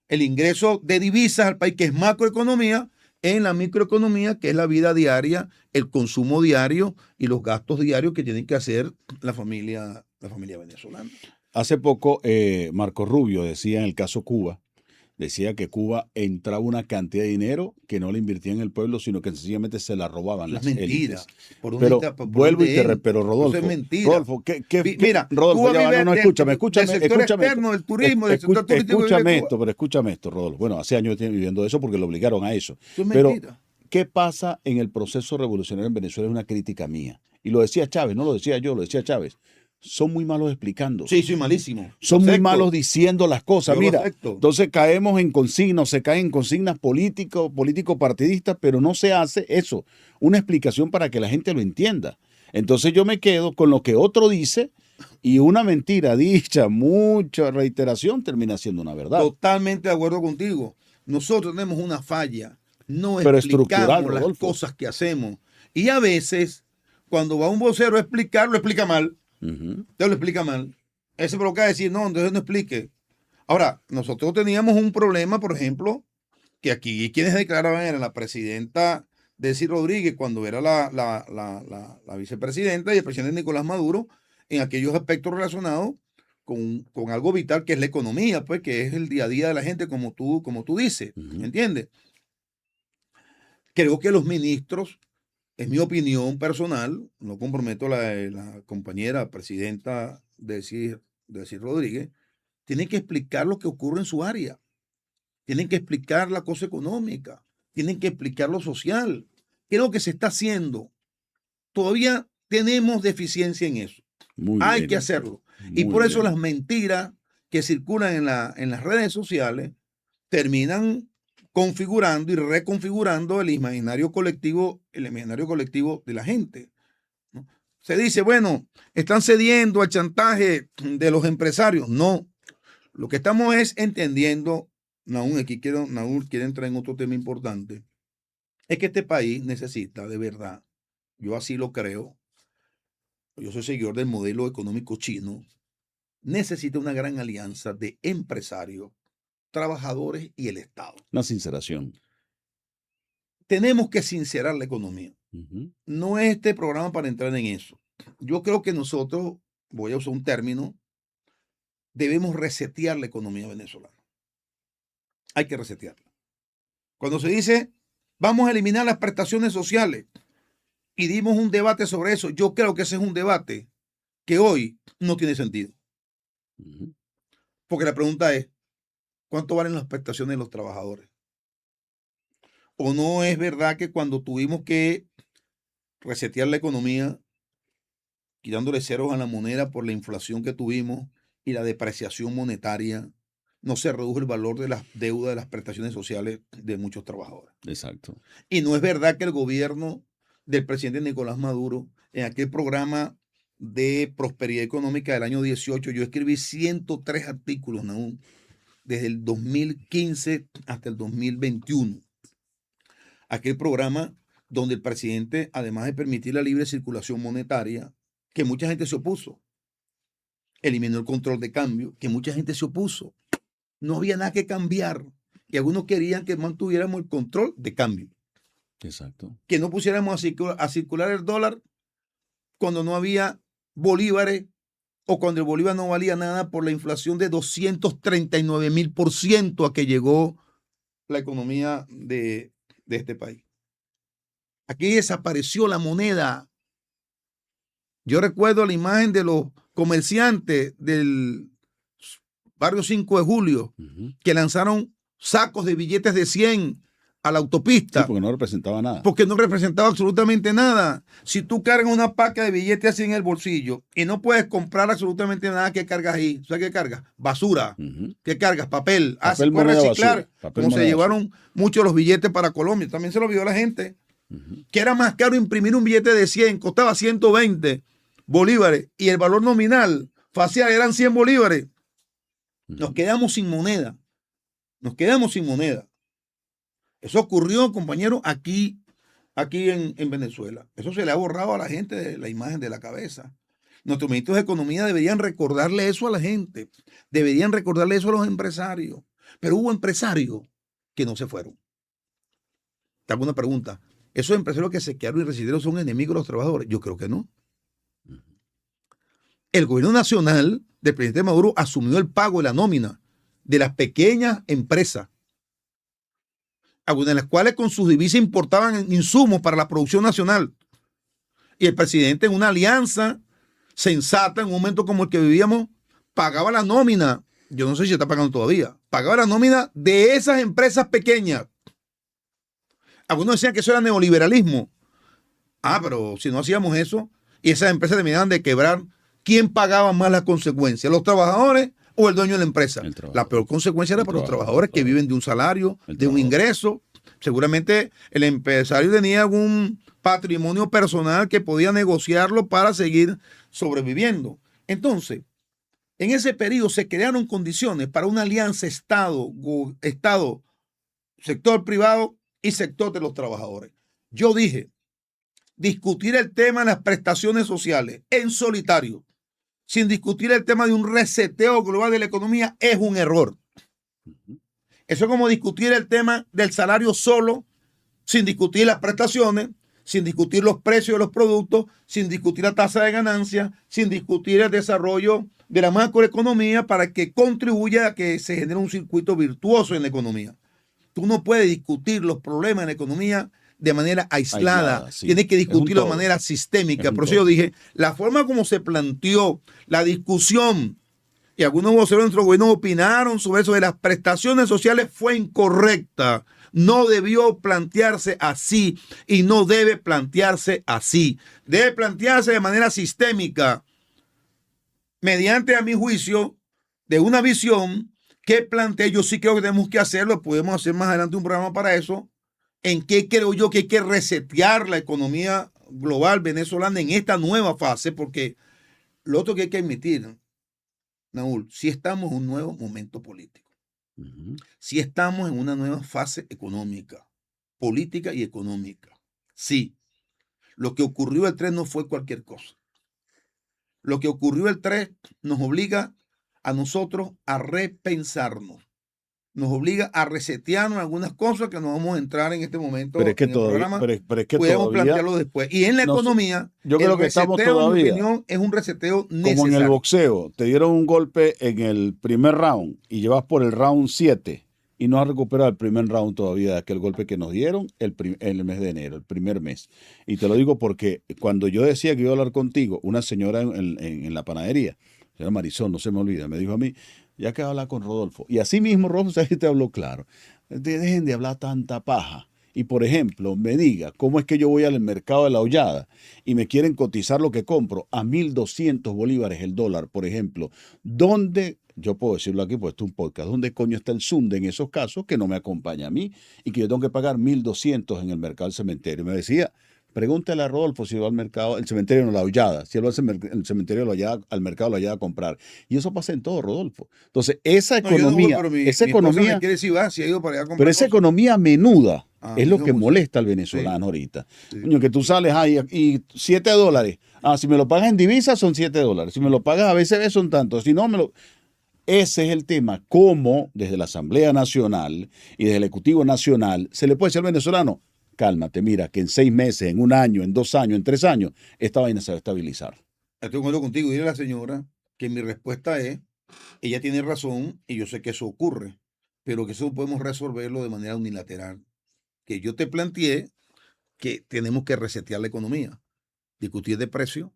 el ingreso de divisas al país, que es macroeconomía, en la microeconomía, que es la vida diaria, el consumo diario y los gastos diarios que tienen que hacer la familia venezolana. Hace poco, Marco Rubio decía en el caso Cuba, decía que Cuba entraba una cantidad de dinero que no le invertía en el pueblo, sino que sencillamente se la robaban las élites. Pero vuelvo y pero Rodolfo, eso es mentira. Rodolfo, mira, Rodolfo, Cuba vive escúchame, del sector externo, del turismo, del sector turístico. Escúchame esto, Rodolfo. Bueno, hace años estoy viviendo eso porque lo obligaron a eso. Eso es pero, mentira. ¿qué pasa en el proceso revolucionario en Venezuela? Es una crítica mía. Y lo decía Chávez, no lo decía yo, lo decía Chávez. son muy malos explicando. Sí, soy malísimo. Son Lo muy acepto. malos diciendo las cosas. Yo lo Mira, acepto. entonces caemos en consignas, se caen en consignas político-partidistas, pero no se hace eso, una explicación para que la gente lo entienda. Entonces yo me quedo con lo que otro dice y una mentira dicha, mucha reiteración, termina siendo una verdad. Totalmente de acuerdo contigo. Nosotros tenemos una falla. No Pero estructural, explicamos las Rodolfo. cosas que hacemos. Y a veces, cuando va un vocero a explicar, lo explica mal. Ujú. Te lo explica mal. Ese provoca decir, no, entonces no explique. Ahora, nosotros teníamos un problema, por ejemplo, que aquí quienes declaraban era la presidenta Delcy Rodríguez cuando era la vicepresidenta y el presidente Nicolás Maduro en aquellos aspectos relacionados con algo vital que es la economía, pues que es el día a día de la gente, como tú dices, Ujú. ¿entiendes? Creo que los ministros, en mi opinión personal, no comprometo a la compañera presidenta Delcy Rodríguez, tienen que explicar lo que ocurre en su área. Tienen que explicar la cosa económica, tienen que explicar lo social. ¿Qué es lo que se está haciendo? Todavía tenemos deficiencia en eso. Muy Hay bien, que hacerlo. Y muy por eso bien. las mentiras que circulan en las redes sociales terminan configurando y reconfigurando el imaginario colectivo de la gente, ¿no? Se dice, bueno, están cediendo al chantaje de los empresarios. No, lo que estamos es entendiendo, Naúl quiere entrar en otro tema importante, es que este país necesita de verdad, yo así lo creo, yo soy seguidor del modelo económico chino, necesita una gran alianza de empresarios, trabajadores y el Estado. Una sinceración. Tenemos que sincerar la economía. Ujú. No es este programa para entrar en eso. Yo creo que nosotros, voy a usar un término, debemos resetear la economía venezolana. Hay que resetearla. Cuando se dice, vamos a eliminar las prestaciones sociales y dimos un debate sobre eso, yo creo que ese es un debate que hoy no tiene sentido. Ujú. Porque la pregunta es, ¿cuánto valen las prestaciones de los trabajadores? ¿O no es verdad que cuando tuvimos que resetear la economía, quitándole ceros a la moneda por la inflación que tuvimos y la depreciación monetaria, no se redujo el valor de las deudas de las prestaciones sociales de muchos trabajadores? Exacto. Y no es verdad que el gobierno del presidente Nicolás Maduro, en aquel programa de prosperidad económica del año 18, yo escribí 103 artículos, Naúm, desde el 2015 hasta el 2021. Aquel programa donde el presidente, además de permitir la libre circulación monetaria, que mucha gente se opuso, eliminó el control de cambio, que mucha gente se opuso. No había nada que cambiar. Y algunos querían que mantuviéramos el control de cambio. Exacto. Que no pusiéramos a circular el dólar cuando no había bolívares o cuando el bolívar no valía nada por la inflación de 239,000% a que llegó la economía de este país. Aquí desapareció la moneda. Yo recuerdo la imagen de los comerciantes del barrio 5 de Julio Ujú. que lanzaron sacos de billetes de 100 a la Sí, autopista. porque no representaba nada. Porque no representaba absolutamente nada. Si tú cargas una paca de billetes así en el bolsillo y no puedes comprar absolutamente nada, ¿qué cargas ahí? ¿Sabes qué cargas? Basura. Ujú. ¿Qué cargas? Papel. Papel, Se puede moneda, reciclar. basura. Papel, Como se moneda, llevaron muchos los billetes para Colombia. También se lo vio la gente. Ujú. Que era más caro imprimir un billete de 100, costaba 120 bolívares y el valor nominal facial eran 100 bolívares. Nos quedamos sin moneda. Nos quedamos sin moneda. Eso ocurrió, compañero, aquí en Venezuela. Eso se le ha borrado a la gente de la imagen de la cabeza. Nuestros ministros de Economía deberían recordarle eso a la gente. Deberían recordarle eso a los empresarios. Pero hubo empresarios que no se fueron. Te hago una pregunta. ¿Esos empresarios que se quedaron y residieron son enemigos de los trabajadores? Yo creo que no. El gobierno nacional del presidente Maduro asumió el pago de la nómina de las pequeñas empresas, algunas de las cuales con sus divisas importaban insumos para la producción nacional. Y el presidente, en una alianza sensata, en un momento como el que vivíamos, pagaba la nómina. Yo no sé si está pagando todavía. Pagaba la nómina de esas empresas pequeñas. Algunos decían que eso era neoliberalismo. Pero si no hacíamos eso y esas empresas terminaban de quebrar, ¿quién pagaba más las consecuencias? ¿Los trabajadores o el dueño de la empresa? La peor consecuencia era para los trabajadores que viven de un salario, de un ingreso. Seguramente el empresario tenía algún patrimonio personal que podía negociarlo para seguir sobreviviendo. Entonces, en ese periodo se crearon condiciones para una alianza Estado, sector privado y sector de los trabajadores. Yo dije, discutir el tema de las prestaciones sociales en solitario, sin discutir el tema de un reseteo global de la economía, es un error. Eso es como discutir el tema del salario solo, sin discutir las prestaciones, sin discutir los precios de los productos, sin discutir la tasa de ganancia, sin discutir el desarrollo de la macroeconomía para que contribuya a que se genere un circuito virtuoso en la economía. Tú no puedes discutir los problemas en la economía de manera aislada. Sí. Tienes que discutirlo de manera sistémica. Por eso yo dije, la forma como se planteó la discusión, y algunos voceros de nuestro gobierno opinaron sobre eso de las prestaciones sociales, fue incorrecta. No debió plantearse así y no debe plantearse así. Debe plantearse de manera sistémica, mediante, a mi juicio, de una visión que planteé. Yo sí creo que tenemos que hacerlo, podemos hacer más adelante un programa para eso, en qué creo yo que hay que resetear la economía global venezolana en esta nueva fase, porque lo otro que hay que admitir, Naúl, si estamos en un nuevo momento político, si estamos en una nueva fase económica, política y económica. Sí, lo que ocurrió el 3 no fue cualquier cosa. Lo que ocurrió el 3 nos obliga a nosotros a repensarnos. Nos obliga a resetearnos algunas cosas que no vamos a entrar en este momento pero es que en el todavía, programa. pero es que podemos todavía, plantearlo después. Y en la economía, yo creo el que estamos reseteo, todavía, en mi opinión, es un reseteo necesario. como en el boxeo, te dieron un golpe en el primer round y llevas por el round 7 y no has recuperado el primer round todavía de aquel golpe que nos dieron el mes de enero, el primer mes. Y te lo digo porque cuando yo decía que iba a hablar contigo, una señora en la panadería, señora Marisol, no se me olvida, me dijo a mí, ya que hablar con Rodolfo. Y así mismo Rodolfo te habló claro. Dejen de hablar tanta paja. Y por ejemplo, me diga, ¿cómo es que yo voy al mercado de la hollada y me quieren cotizar lo que compro a 1.200 bolívares el dólar, por ejemplo? ¿Dónde, yo puedo decirlo aquí, pues esto es un podcast, dónde coño está el Sunde en esos casos que no me acompaña a mí y que yo tengo que pagar 1.200 en el mercado del cementerio? Me decía, pregúntale a Rodolfo si va al mercado, el cementerio no la hollada, si él va al cementerio de la hollada, al mercado de la hollada a comprar. Y eso pasa en todo, Rodolfo. Entonces, esa economía, me quiere decir, va, si ha ido para allá a comprar pero esa cosas. Economía menuda es lo que digamos, molesta al venezolano ahorita. Sí. Coño, que tú sales ahí y $7. Si me lo pagas en divisas son $7. Si me lo pagas a veces son tantos. Si no, me lo... Ese es el tema, cómo desde la Asamblea Nacional y desde el Ejecutivo Nacional se le puede decir al venezolano, cálmate, mira, que en 6 meses, en 1 año, en 2 años, en 3 años, esta vaina se va a estabilizar. Estoy de acuerdo contigo. Dile a la señora que mi respuesta es, ella tiene razón y yo sé que eso ocurre, pero que eso podemos resolverlo de manera unilateral. Que yo te planteé que tenemos que resetear la economía, discutir de precio,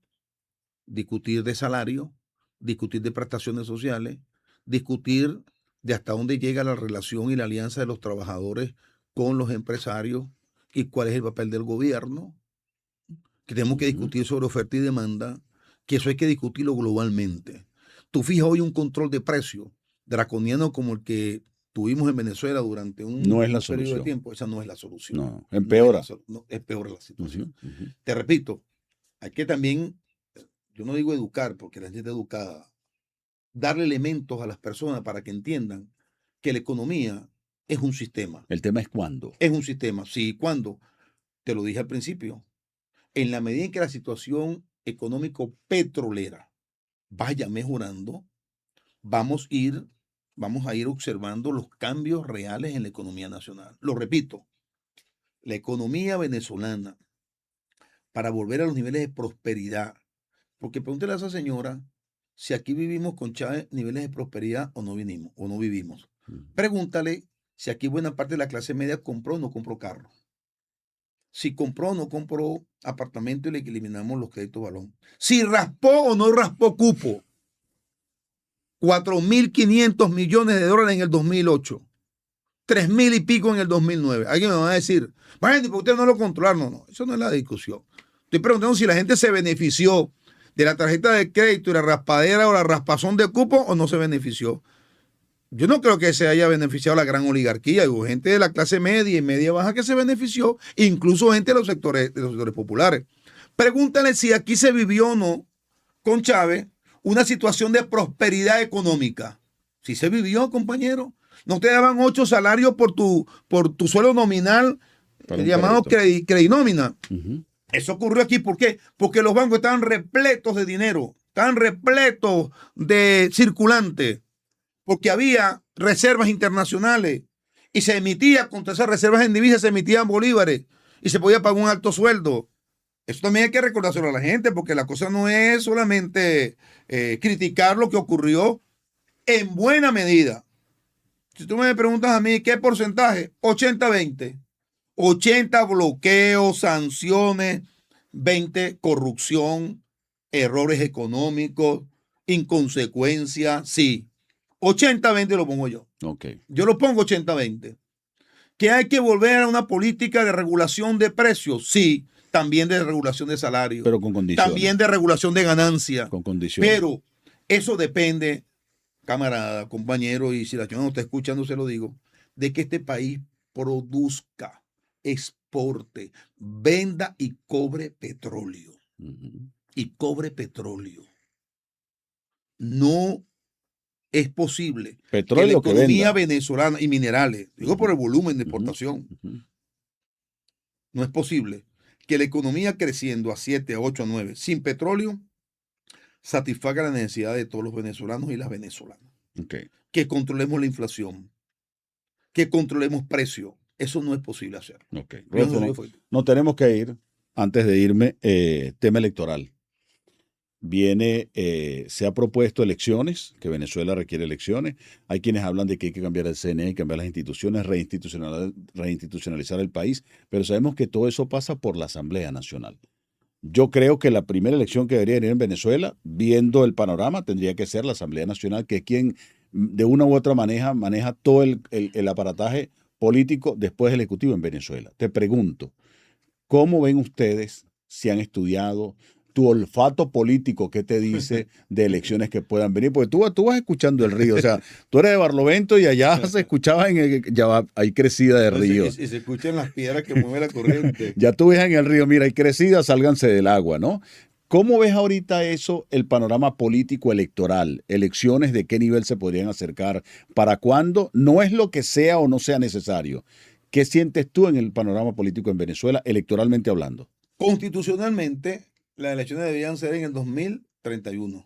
discutir de salario, discutir de prestaciones sociales, discutir de hasta dónde llega la relación y la alianza de los trabajadores con los empresarios y cuál es el papel del gobierno, que tenemos que discutir sobre oferta y demanda, que eso hay que discutirlo globalmente. Tú fijas hoy un control de precios draconiano como el que tuvimos en Venezuela durante un periodo de tiempo, esa no es la solución. No, empeora. Empeora la situación. Te repito, hay que también, yo no digo educar porque la gente está educada, darle elementos a las personas para que entiendan que la economía es un sistema. El tema es cuándo. Es un sistema. Sí, ¿cuándo? Te lo dije al principio. En la medida en que la situación económico-petrolera vaya mejorando, vamos a ir observando los cambios reales en la economía nacional. Lo repito, la economía venezolana, para volver a los niveles de prosperidad, porque pregúntale a esa señora si aquí vivimos con Chávez niveles de prosperidad o no vivimos. Pregúntale si aquí buena parte de la clase media compró o no compró carro. Si compró o no compró apartamento y le eliminamos los créditos balón. Si raspó o no raspó cupo. 4.500 millones de dólares en el 2008. 3.000 y pico en el 2009. Alguien me va a decir, bueno, porque ustedes no lo controlaron. No, eso no es la discusión. Estoy preguntando si la gente se benefició de la tarjeta de crédito y la raspadera o la raspazón de cupo o no se benefició? Yo no creo que se haya beneficiado la gran oligarquía. Hubo gente de la clase media y media baja que se benefició, incluso gente de los sectores populares. Pregúntale si aquí se vivió o no con Chávez una situación de prosperidad económica. Si se vivió, compañero. No te daban 8 salarios por tu sueldo nominal, llamado credinómina. Eso ocurrió aquí. ¿Por qué? Porque los bancos estaban repletos de dinero, estaban repletos de circulante, porque había reservas internacionales y se emitía contra esas reservas en divisas, se emitían bolívares y se podía pagar un alto sueldo. Eso también hay que recordárselo a la gente, porque la cosa no es solamente criticar lo que ocurrió en buena medida. Si tú me preguntas a mí qué porcentaje, 80-20. 80 bloqueos, sanciones, 20 corrupción, errores económicos, inconsecuencia, sí. 80-20 lo pongo yo. Okay. Yo lo pongo 80-20. ¿Que hay que volver a una política de regulación de precios? Sí. También de regulación de salarios. Pero con condiciones. También de regulación de ganancias. Con condiciones. Pero eso depende, camarada, compañero, y si la señora no está escuchando, se lo digo, de que este país produzca, exporte, venda y cobre petróleo. Y cobre petróleo. No es posible petróleo que la economía venezolana y minerales, digo por el volumen de exportación, no es posible que la economía creciendo a 7, a 8, a 9 sin petróleo satisfaga la necesidad de todos los venezolanos y las venezolanas. Okay. Que controlemos la inflación, que controlemos precios. Eso no es posible hacer. Okay. No tenemos que ir, antes de irme, tema electoral. Se ha propuesto elecciones, que Venezuela requiere elecciones. Hay quienes hablan de que hay que cambiar el CNE, cambiar las instituciones, reinstitucionalizar el país, pero sabemos que todo eso pasa por la Asamblea Nacional. Yo creo que la primera elección que debería venir en Venezuela, viendo el panorama, tendría que ser la Asamblea Nacional, que es quien de una u otra manera maneja todo el aparataje político después del Ejecutivo en Venezuela. Te pregunto, ¿cómo ven ustedes, si han estudiado, tu olfato político, qué te dice de elecciones que puedan venir? Porque tú vas escuchando el río, o sea, tú eres de Barlovento y allá se escuchaba hay crecida de río. Y se escuchan las piedras que mueve la corriente. Ya tú ves en el río, mira, hay crecida, sálganse del agua, ¿no? ¿Cómo ves ahorita eso, el panorama político electoral? Elecciones, ¿de qué nivel se podrían acercar? ¿Para cuándo? No es lo que sea o no sea necesario. ¿Qué sientes tú en el panorama político en Venezuela, electoralmente hablando? Constitucionalmente, las elecciones deberían ser en el 2031.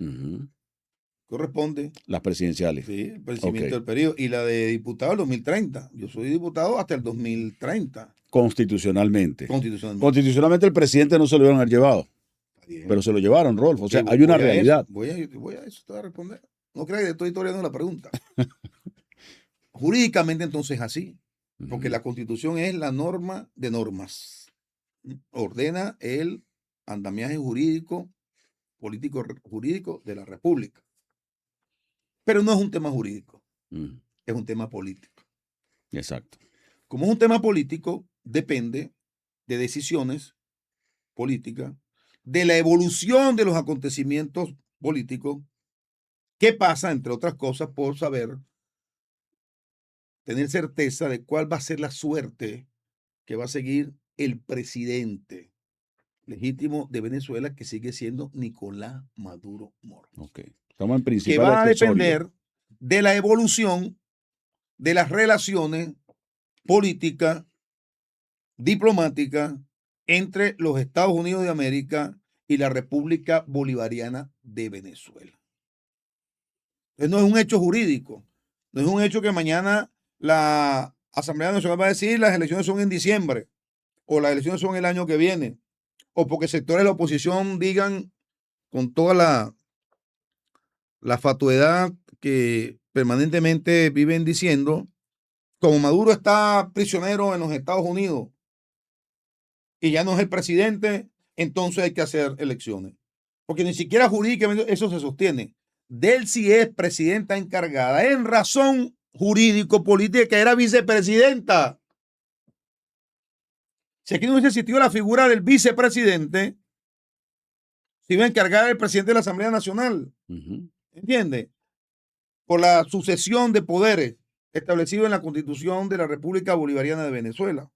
Corresponde. Las presidenciales. Sí, el vencimiento del periodo. Y la de diputado el 2030. Yo soy diputado hasta el 2030. Constitucionalmente. Constitucionalmente el presidente no se lo iban a haber llevado. Pero se lo llevaron, Rolfo. O sea, hay una realidad. Voy a eso, te voy a responder. No creas que estoy historiando la pregunta. Jurídicamente entonces así. Porque la Constitución es la norma de normas. Ordena el andamiaje jurídico, político jurídico de la República. Pero no es un tema jurídico, es un tema político. Exacto. Como es un tema político, depende de decisiones políticas, de la evolución de los acontecimientos políticos, qué pasa, entre otras cosas, por saber, tener certeza de cuál va a ser la suerte que va a seguir el presidente legítimo de Venezuela, que sigue siendo Nicolás Maduro Moro. Okay. Estamos en principio. Que va a depender de la evolución de las relaciones políticas, diplomáticas entre los Estados Unidos de América y la República Bolivariana de Venezuela. Entonces no es un hecho jurídico, no es un hecho que mañana la Asamblea Nacional va a decir las elecciones son en diciembre o las elecciones son el año que viene, o porque sectores de la oposición digan con toda la fatuidad que permanentemente viven diciendo, como Maduro está prisionero en los Estados Unidos y ya no es el presidente, entonces hay que hacer elecciones. Porque ni siquiera jurídicamente eso se sostiene. Delcy es presidenta encargada en razón jurídico-política, que era vicepresidenta. Si aquí no hubiese existido la figura del vicepresidente, se iba a encargar el presidente de la Asamblea Nacional, Ujú. ¿entiendes? Por la sucesión de poderes establecido en la Constitución de la República Bolivariana de Venezuela.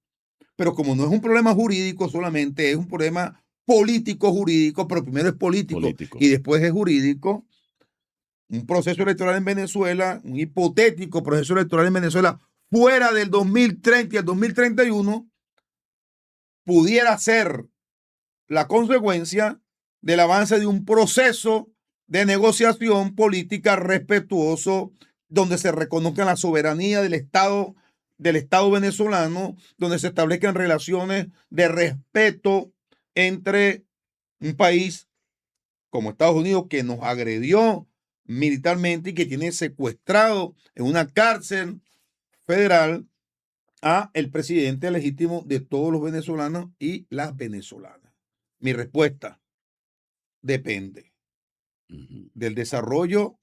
Pero como no es un problema jurídico solamente, es un problema político jurídico, pero primero es político Político. y después es jurídico, un proceso electoral en Venezuela, un hipotético proceso electoral en Venezuela fuera del 2030 y el 2031, pudiera ser la consecuencia del avance de un proceso de negociación política respetuoso donde se reconozca la soberanía del Estado venezolano, donde se establezcan relaciones de respeto entre un país como Estados Unidos que nos agredió militarmente y que tiene secuestrado en una cárcel federal a el presidente legítimo de todos los venezolanos y las venezolanas. Mi respuesta depende Ujú. del desarrollo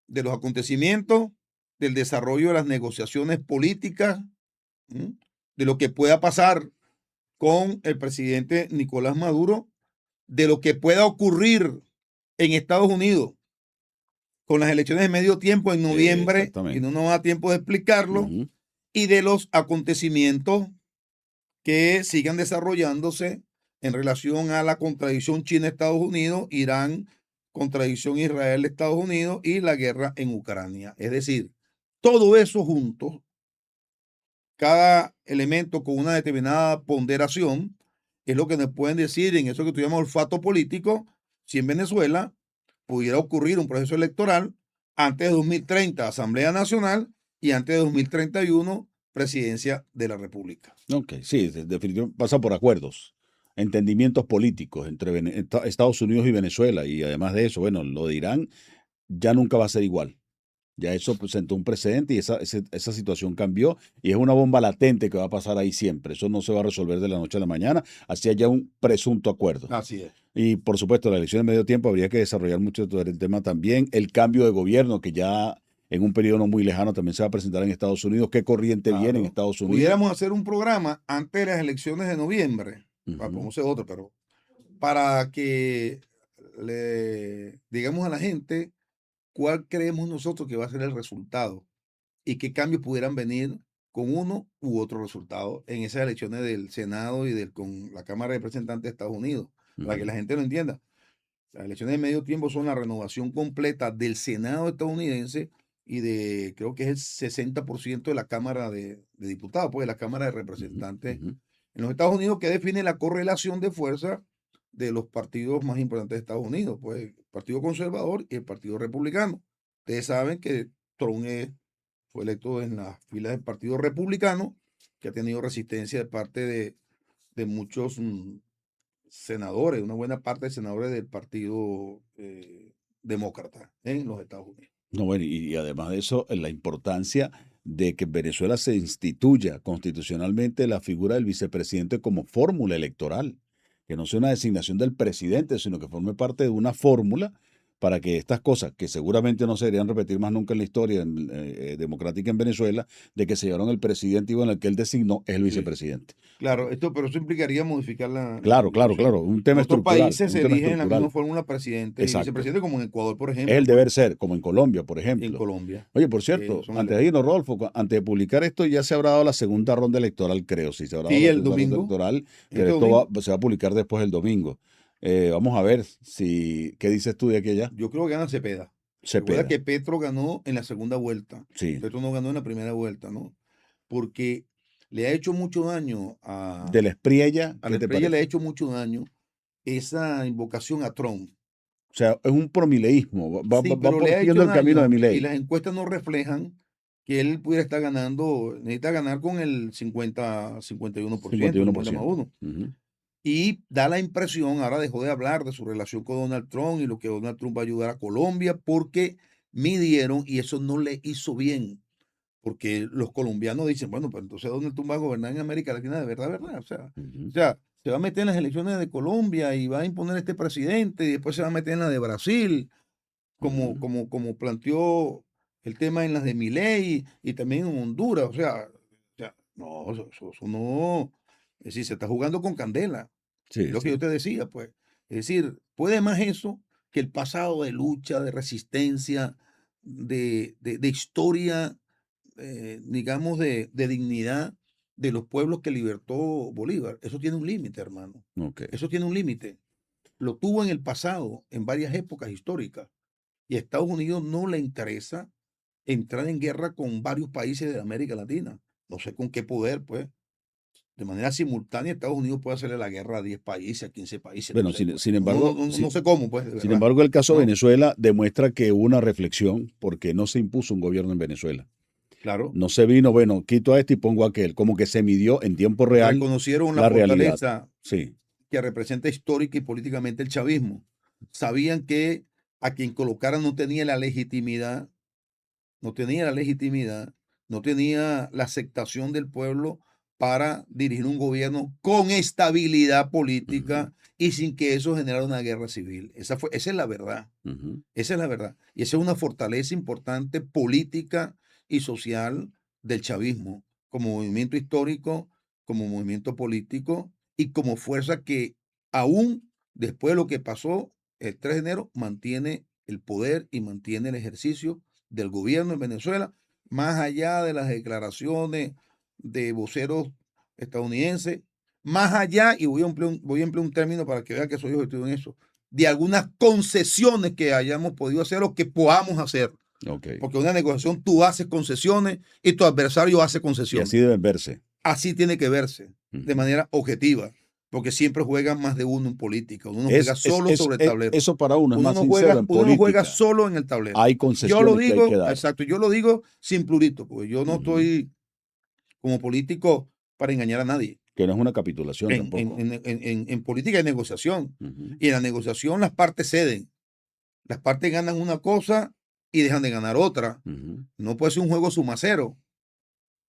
de los acontecimientos, del desarrollo de las negociaciones políticas, ¿m? De lo que pueda pasar con el presidente Nicolás Maduro, de lo que pueda ocurrir en Estados Unidos con las elecciones de medio tiempo en noviembre, y no Exactamente. nos da tiempo de explicarlo, Ujú. y de los acontecimientos que sigan desarrollándose en relación a la contradicción China-Estados Unidos, Irán, contradicción Israel-Estados Unidos y la guerra en Ucrania. Es decir, todo eso junto, cada elemento con una determinada ponderación, es lo que nos pueden decir en eso que tú llamas olfato político, si en Venezuela pudiera ocurrir un proceso electoral antes de 2030, Asamblea Nacional, y antes de 2031, Presidencia de la República. Ok, sí, definitivamente pasa por acuerdos, entendimientos políticos entre Estados Unidos y Venezuela. Y además de eso, bueno, lo de Irán ya nunca va a ser igual. Ya eso sentó un precedente y esa situación cambió y es una bomba latente que va a pasar ahí siempre. Eso no se va a resolver de la noche a la mañana, así haya un presunto acuerdo. Así es. Y por supuesto, la elección en medio tiempo habría que desarrollar mucho sobre el tema también. El cambio de gobierno, que ya en un periodo no muy lejano también se va a presentar en Estados Unidos. ¿Qué corriente viene en Claro. Estados Unidos? Pudiéramos hacer un programa antes de las elecciones de noviembre, Ujú. podemos hacer otro, pero para que le digamos a la gente cuál creemos nosotros que va a ser el resultado y qué cambios pudieran venir con uno u otro resultado en esas elecciones del Senado y con la Cámara de Representantes de Estados Unidos, para que Ujú. la gente lo entienda. Las elecciones de medio tiempo son la renovación completa del Senado estadounidense y de, creo que es el 60% de la Cámara de Diputados, pues de la Cámara de Ujú. Representantes Ujú. en los Estados Unidos, que define la correlación de fuerza de los partidos más importantes de Estados Unidos, pues el Partido Conservador y el Partido Republicano. Ustedes saben que Trump fue electo en las filas del Partido Republicano, que ha tenido resistencia de parte de muchos senadores, una buena parte de senadores del Partido Demócrata en los Estados Unidos. No, bueno, y además de eso, la importancia de que en Venezuela se instituya constitucionalmente la figura del vicepresidente como fórmula electoral, que no sea una designación del presidente, sino que forme parte de una fórmula para que estas cosas, que seguramente no se deberían repetir más nunca en la historia democrática en Venezuela, de que se llevaron el presidente y bueno, el que él designó es el Sí. vicepresidente. Claro, pero eso implicaría modificar la Claro, claro, constitución. claro, un En tema otros estructural, países un se tema eligen en la misma estructural. fórmula presidente y Exacto. vicepresidente, como en Ecuador, por Es el ejemplo, pues, deber ser, como en Colombia, por en ejemplo. Colombia, Oye, por que cierto, son antes de electos. irnos, Rodolfo, antes de publicar esto, ya se habrá dado la segunda ronda electoral, creo. Si se habrá dado Sí, la el segunda ronda domingo, electoral, que este esto domingo, se va a publicar después el domingo. Vamos a ver si, ¿qué dices tú de aquí a allá? yo creo que gana Cepeda. Recuerda Cepeda, que Petro ganó en la segunda vuelta. sí. Petro no ganó en la primera vuelta, ¿no? Porque le ha hecho mucho daño De la Espriella, a ¿qué la te estrella, le ha parece? hecho mucho daño esa invocación a Trump. O sea, es un promileísmo, Sí, pero le ha siguiendo hecho el camino de daño y Milei. las encuestas no reflejan que él pudiera estar ganando, necesita ganar con el 51%, 50 más 51%. 1. Ujú. Y da la impresión, ahora dejó de hablar de su relación con Donald Trump y lo que Donald Trump va a ayudar a Colombia porque midieron y eso no le hizo bien. Porque los colombianos dicen, bueno, pues entonces Donald Trump va a gobernar en América Latina de verdad, ¿verdad? Ujú. Se va a meter en las elecciones de Colombia y va a imponer este presidente y después se va a meter en la de Brasil Ujú. como planteó el tema en las de Milei y también en Honduras. No, eso no. Es decir, se está jugando con candela. Es Sí, lo que yo sí. te decía, pues. Es decir, puede más eso que el pasado de lucha, de resistencia, de historia, digamos, de dignidad de los pueblos que libertó Bolívar. Eso tiene un límite, hermano. Ok. Eso tiene un límite. Lo tuvo en el pasado, en varias épocas históricas. Y a Estados Unidos no le interesa entrar en guerra con varios países de América Latina. No sé con qué poder, pues. De manera simultánea, Estados Unidos puede hacerle la guerra a 10 países, a 15 países, no Bueno, sé, sin, pues. sin No, embargo, no sé cómo, pues, de sin verdad, embargo, el caso de ¿no? Venezuela demuestra que hubo una reflexión porque no se impuso un gobierno en Venezuela. Claro. No se vino, bueno, quito a este y pongo a aquel, como que se midió en tiempo real Reconocieron la la realidad. fortaleza Sí. que representa histórica y políticamente el chavismo. Sabían que a quien colocaran no tenía la legitimidad, no tenía la legitimidad, no tenía la aceptación del pueblo para dirigir un gobierno con estabilidad Ujú, política y sin que eso generara una guerra civil. Esa es la verdad. ujú. Esa es la verdad. Y esa es una fortaleza importante política y social del chavismo, como movimiento histórico, como movimiento político y como fuerza que aún después de lo que pasó el 3 de enero mantiene el poder y mantiene el ejercicio del gobierno en Venezuela, más allá de las declaraciones de voceros estadounidenses, más allá, y voy a emplear un término para que vean que soy objetivo en eso, de algunas concesiones que hayamos podido hacer o que podamos hacer. Ok. Porque en una negociación tú haces concesiones y tu adversario hace Y concesiones. así deben verse. Así tiene que verse, de Ujú. manera objetiva, porque siempre juega más de uno en política. Uno no juega solo sobre el tablero. Eso para uno es más sincero en Uno no juega política. solo en el tablero. Hay Yo lo concesiones que hay que digo, dar. exacto, yo lo digo sin plurito, porque yo no Ujú. estoy como político para engañar a nadie. Que no es una capitulación tampoco. En política hay negociación. Ujú, Y en la negociación las partes ceden. Las partes ganan una cosa y dejan de ganar otra. ujú, No puede ser un juego suma cero,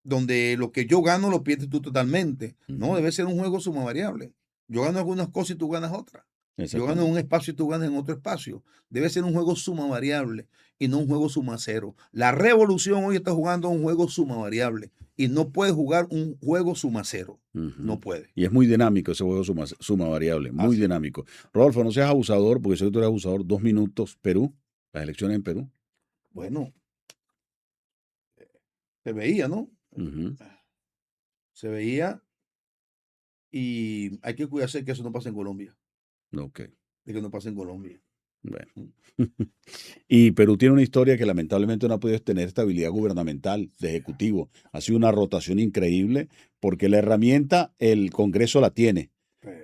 donde lo que yo gano lo pierdes tú totalmente. No, ujú. debe ser un juego suma variable. Yo gano algunas cosas y tú ganas otras. Yo gano en un Exactamente. espacio y tú ganas en otro espacio. Debe ser un juego suma variable y no un juego suma cero. La revolución hoy está jugando un juego suma variable y no puede jugar un juego suma cero. No Ujú. puede. Y es muy dinámico ese juego suma variable, muy Así. dinámico. Rodolfo, no seas abusador, porque sé que tú eres abusador. 2 minutos, Perú, las elecciones en Perú. Bueno, se veía, ¿no? Ujú. Se veía y hay que cuidarse de que eso no pase en Colombia. Ok, De que no pase en Colombia. bueno. Mm. Y Perú tiene una historia que lamentablemente no ha podido tener estabilidad gubernamental, de ejecutivo. Ha sido una rotación increíble porque la herramienta el Congreso la tiene.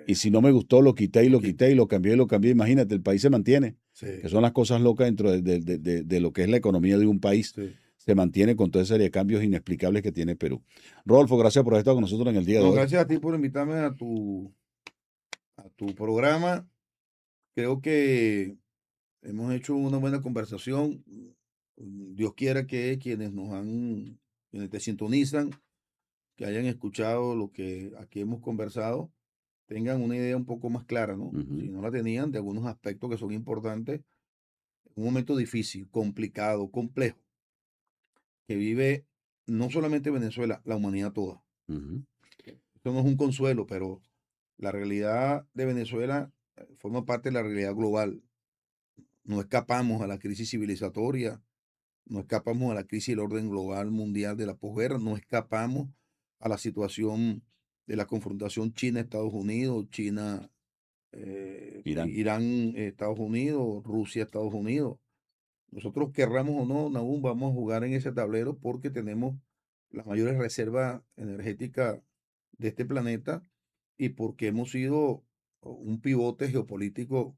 Y si no me gustó, lo quité y lo quité y lo cambié y lo cambié. Imagínate, el país se mantiene, que Sí, son las cosas locas dentro de lo que es la economía de un país. sí. Se mantiene con toda serie de cambios inexplicables que tiene Perú. Rodolfo, gracias por haber estado con nosotros en el día de No, hoy. gracias a ti por invitarme a tu programa. Creo que hemos hecho una buena conversación. Dios quiera que quienes te sintonizan, que hayan escuchado lo que aquí hemos conversado, tengan una idea un poco más clara, ¿no? Si Ujú, no la tenían, de algunos aspectos que son importantes. Un momento difícil, complicado, complejo, que vive no solamente Venezuela, la humanidad toda. ujú. Esto no es un consuelo, pero la realidad de Venezuela forma parte de la realidad global. No escapamos a la crisis civilizatoria, no escapamos a la crisis del orden global mundial de la posguerra, no escapamos a la situación de la confrontación China-Estados Unidos, China, Irán. Irán, Estados Unidos, Rusia, Estados Unidos. Nosotros querramos o no, aún vamos a jugar en ese tablero porque tenemos las mayores reservas energéticas de este planeta y porque hemos sido un pivote geopolítico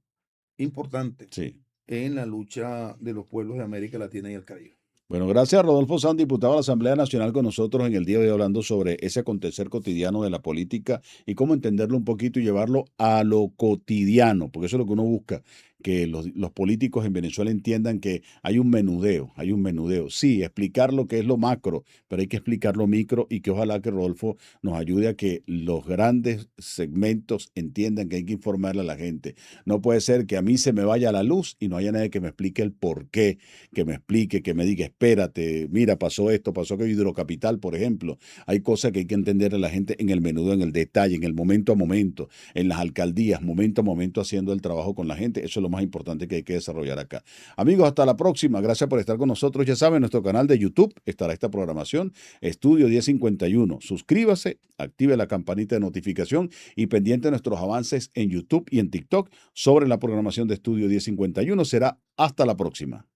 importante Sí. en la lucha de los pueblos de América Latina y el Caribe. Bueno, gracias Rodolfo Sanz, diputado de la Asamblea Nacional con nosotros en el día de hoy hablando sobre ese acontecer cotidiano de la política y cómo entenderlo un poquito y llevarlo a lo cotidiano, porque eso es lo que uno busca, que los políticos en Venezuela entiendan que hay un menudeo, hay un menudeo. Sí, explicar lo que es lo macro, pero hay que explicar lo micro y que ojalá que Rodolfo nos ayude a que los grandes segmentos entiendan que hay que informarle a la gente. No puede ser que a mí se me vaya la luz y no haya nadie que me explique el por qué, que me explique, que me diga, espérate, mira, pasó esto, pasó que Hidrocapital, por ejemplo. Hay cosas que hay que entender a la gente en el menudo, en el detalle, en el momento a momento, en las alcaldías, momento a momento haciendo el trabajo con la gente. Eso es lo más importante que hay que desarrollar acá. Amigos, hasta la próxima. Gracias por estar con nosotros. Ya saben, en nuestro canal de YouTube estará esta programación, Estudio 1051. Suscríbase, active la campanita de notificación y pendiente de nuestros avances en YouTube y en TikTok sobre la programación de Estudio 1051. Será hasta la próxima.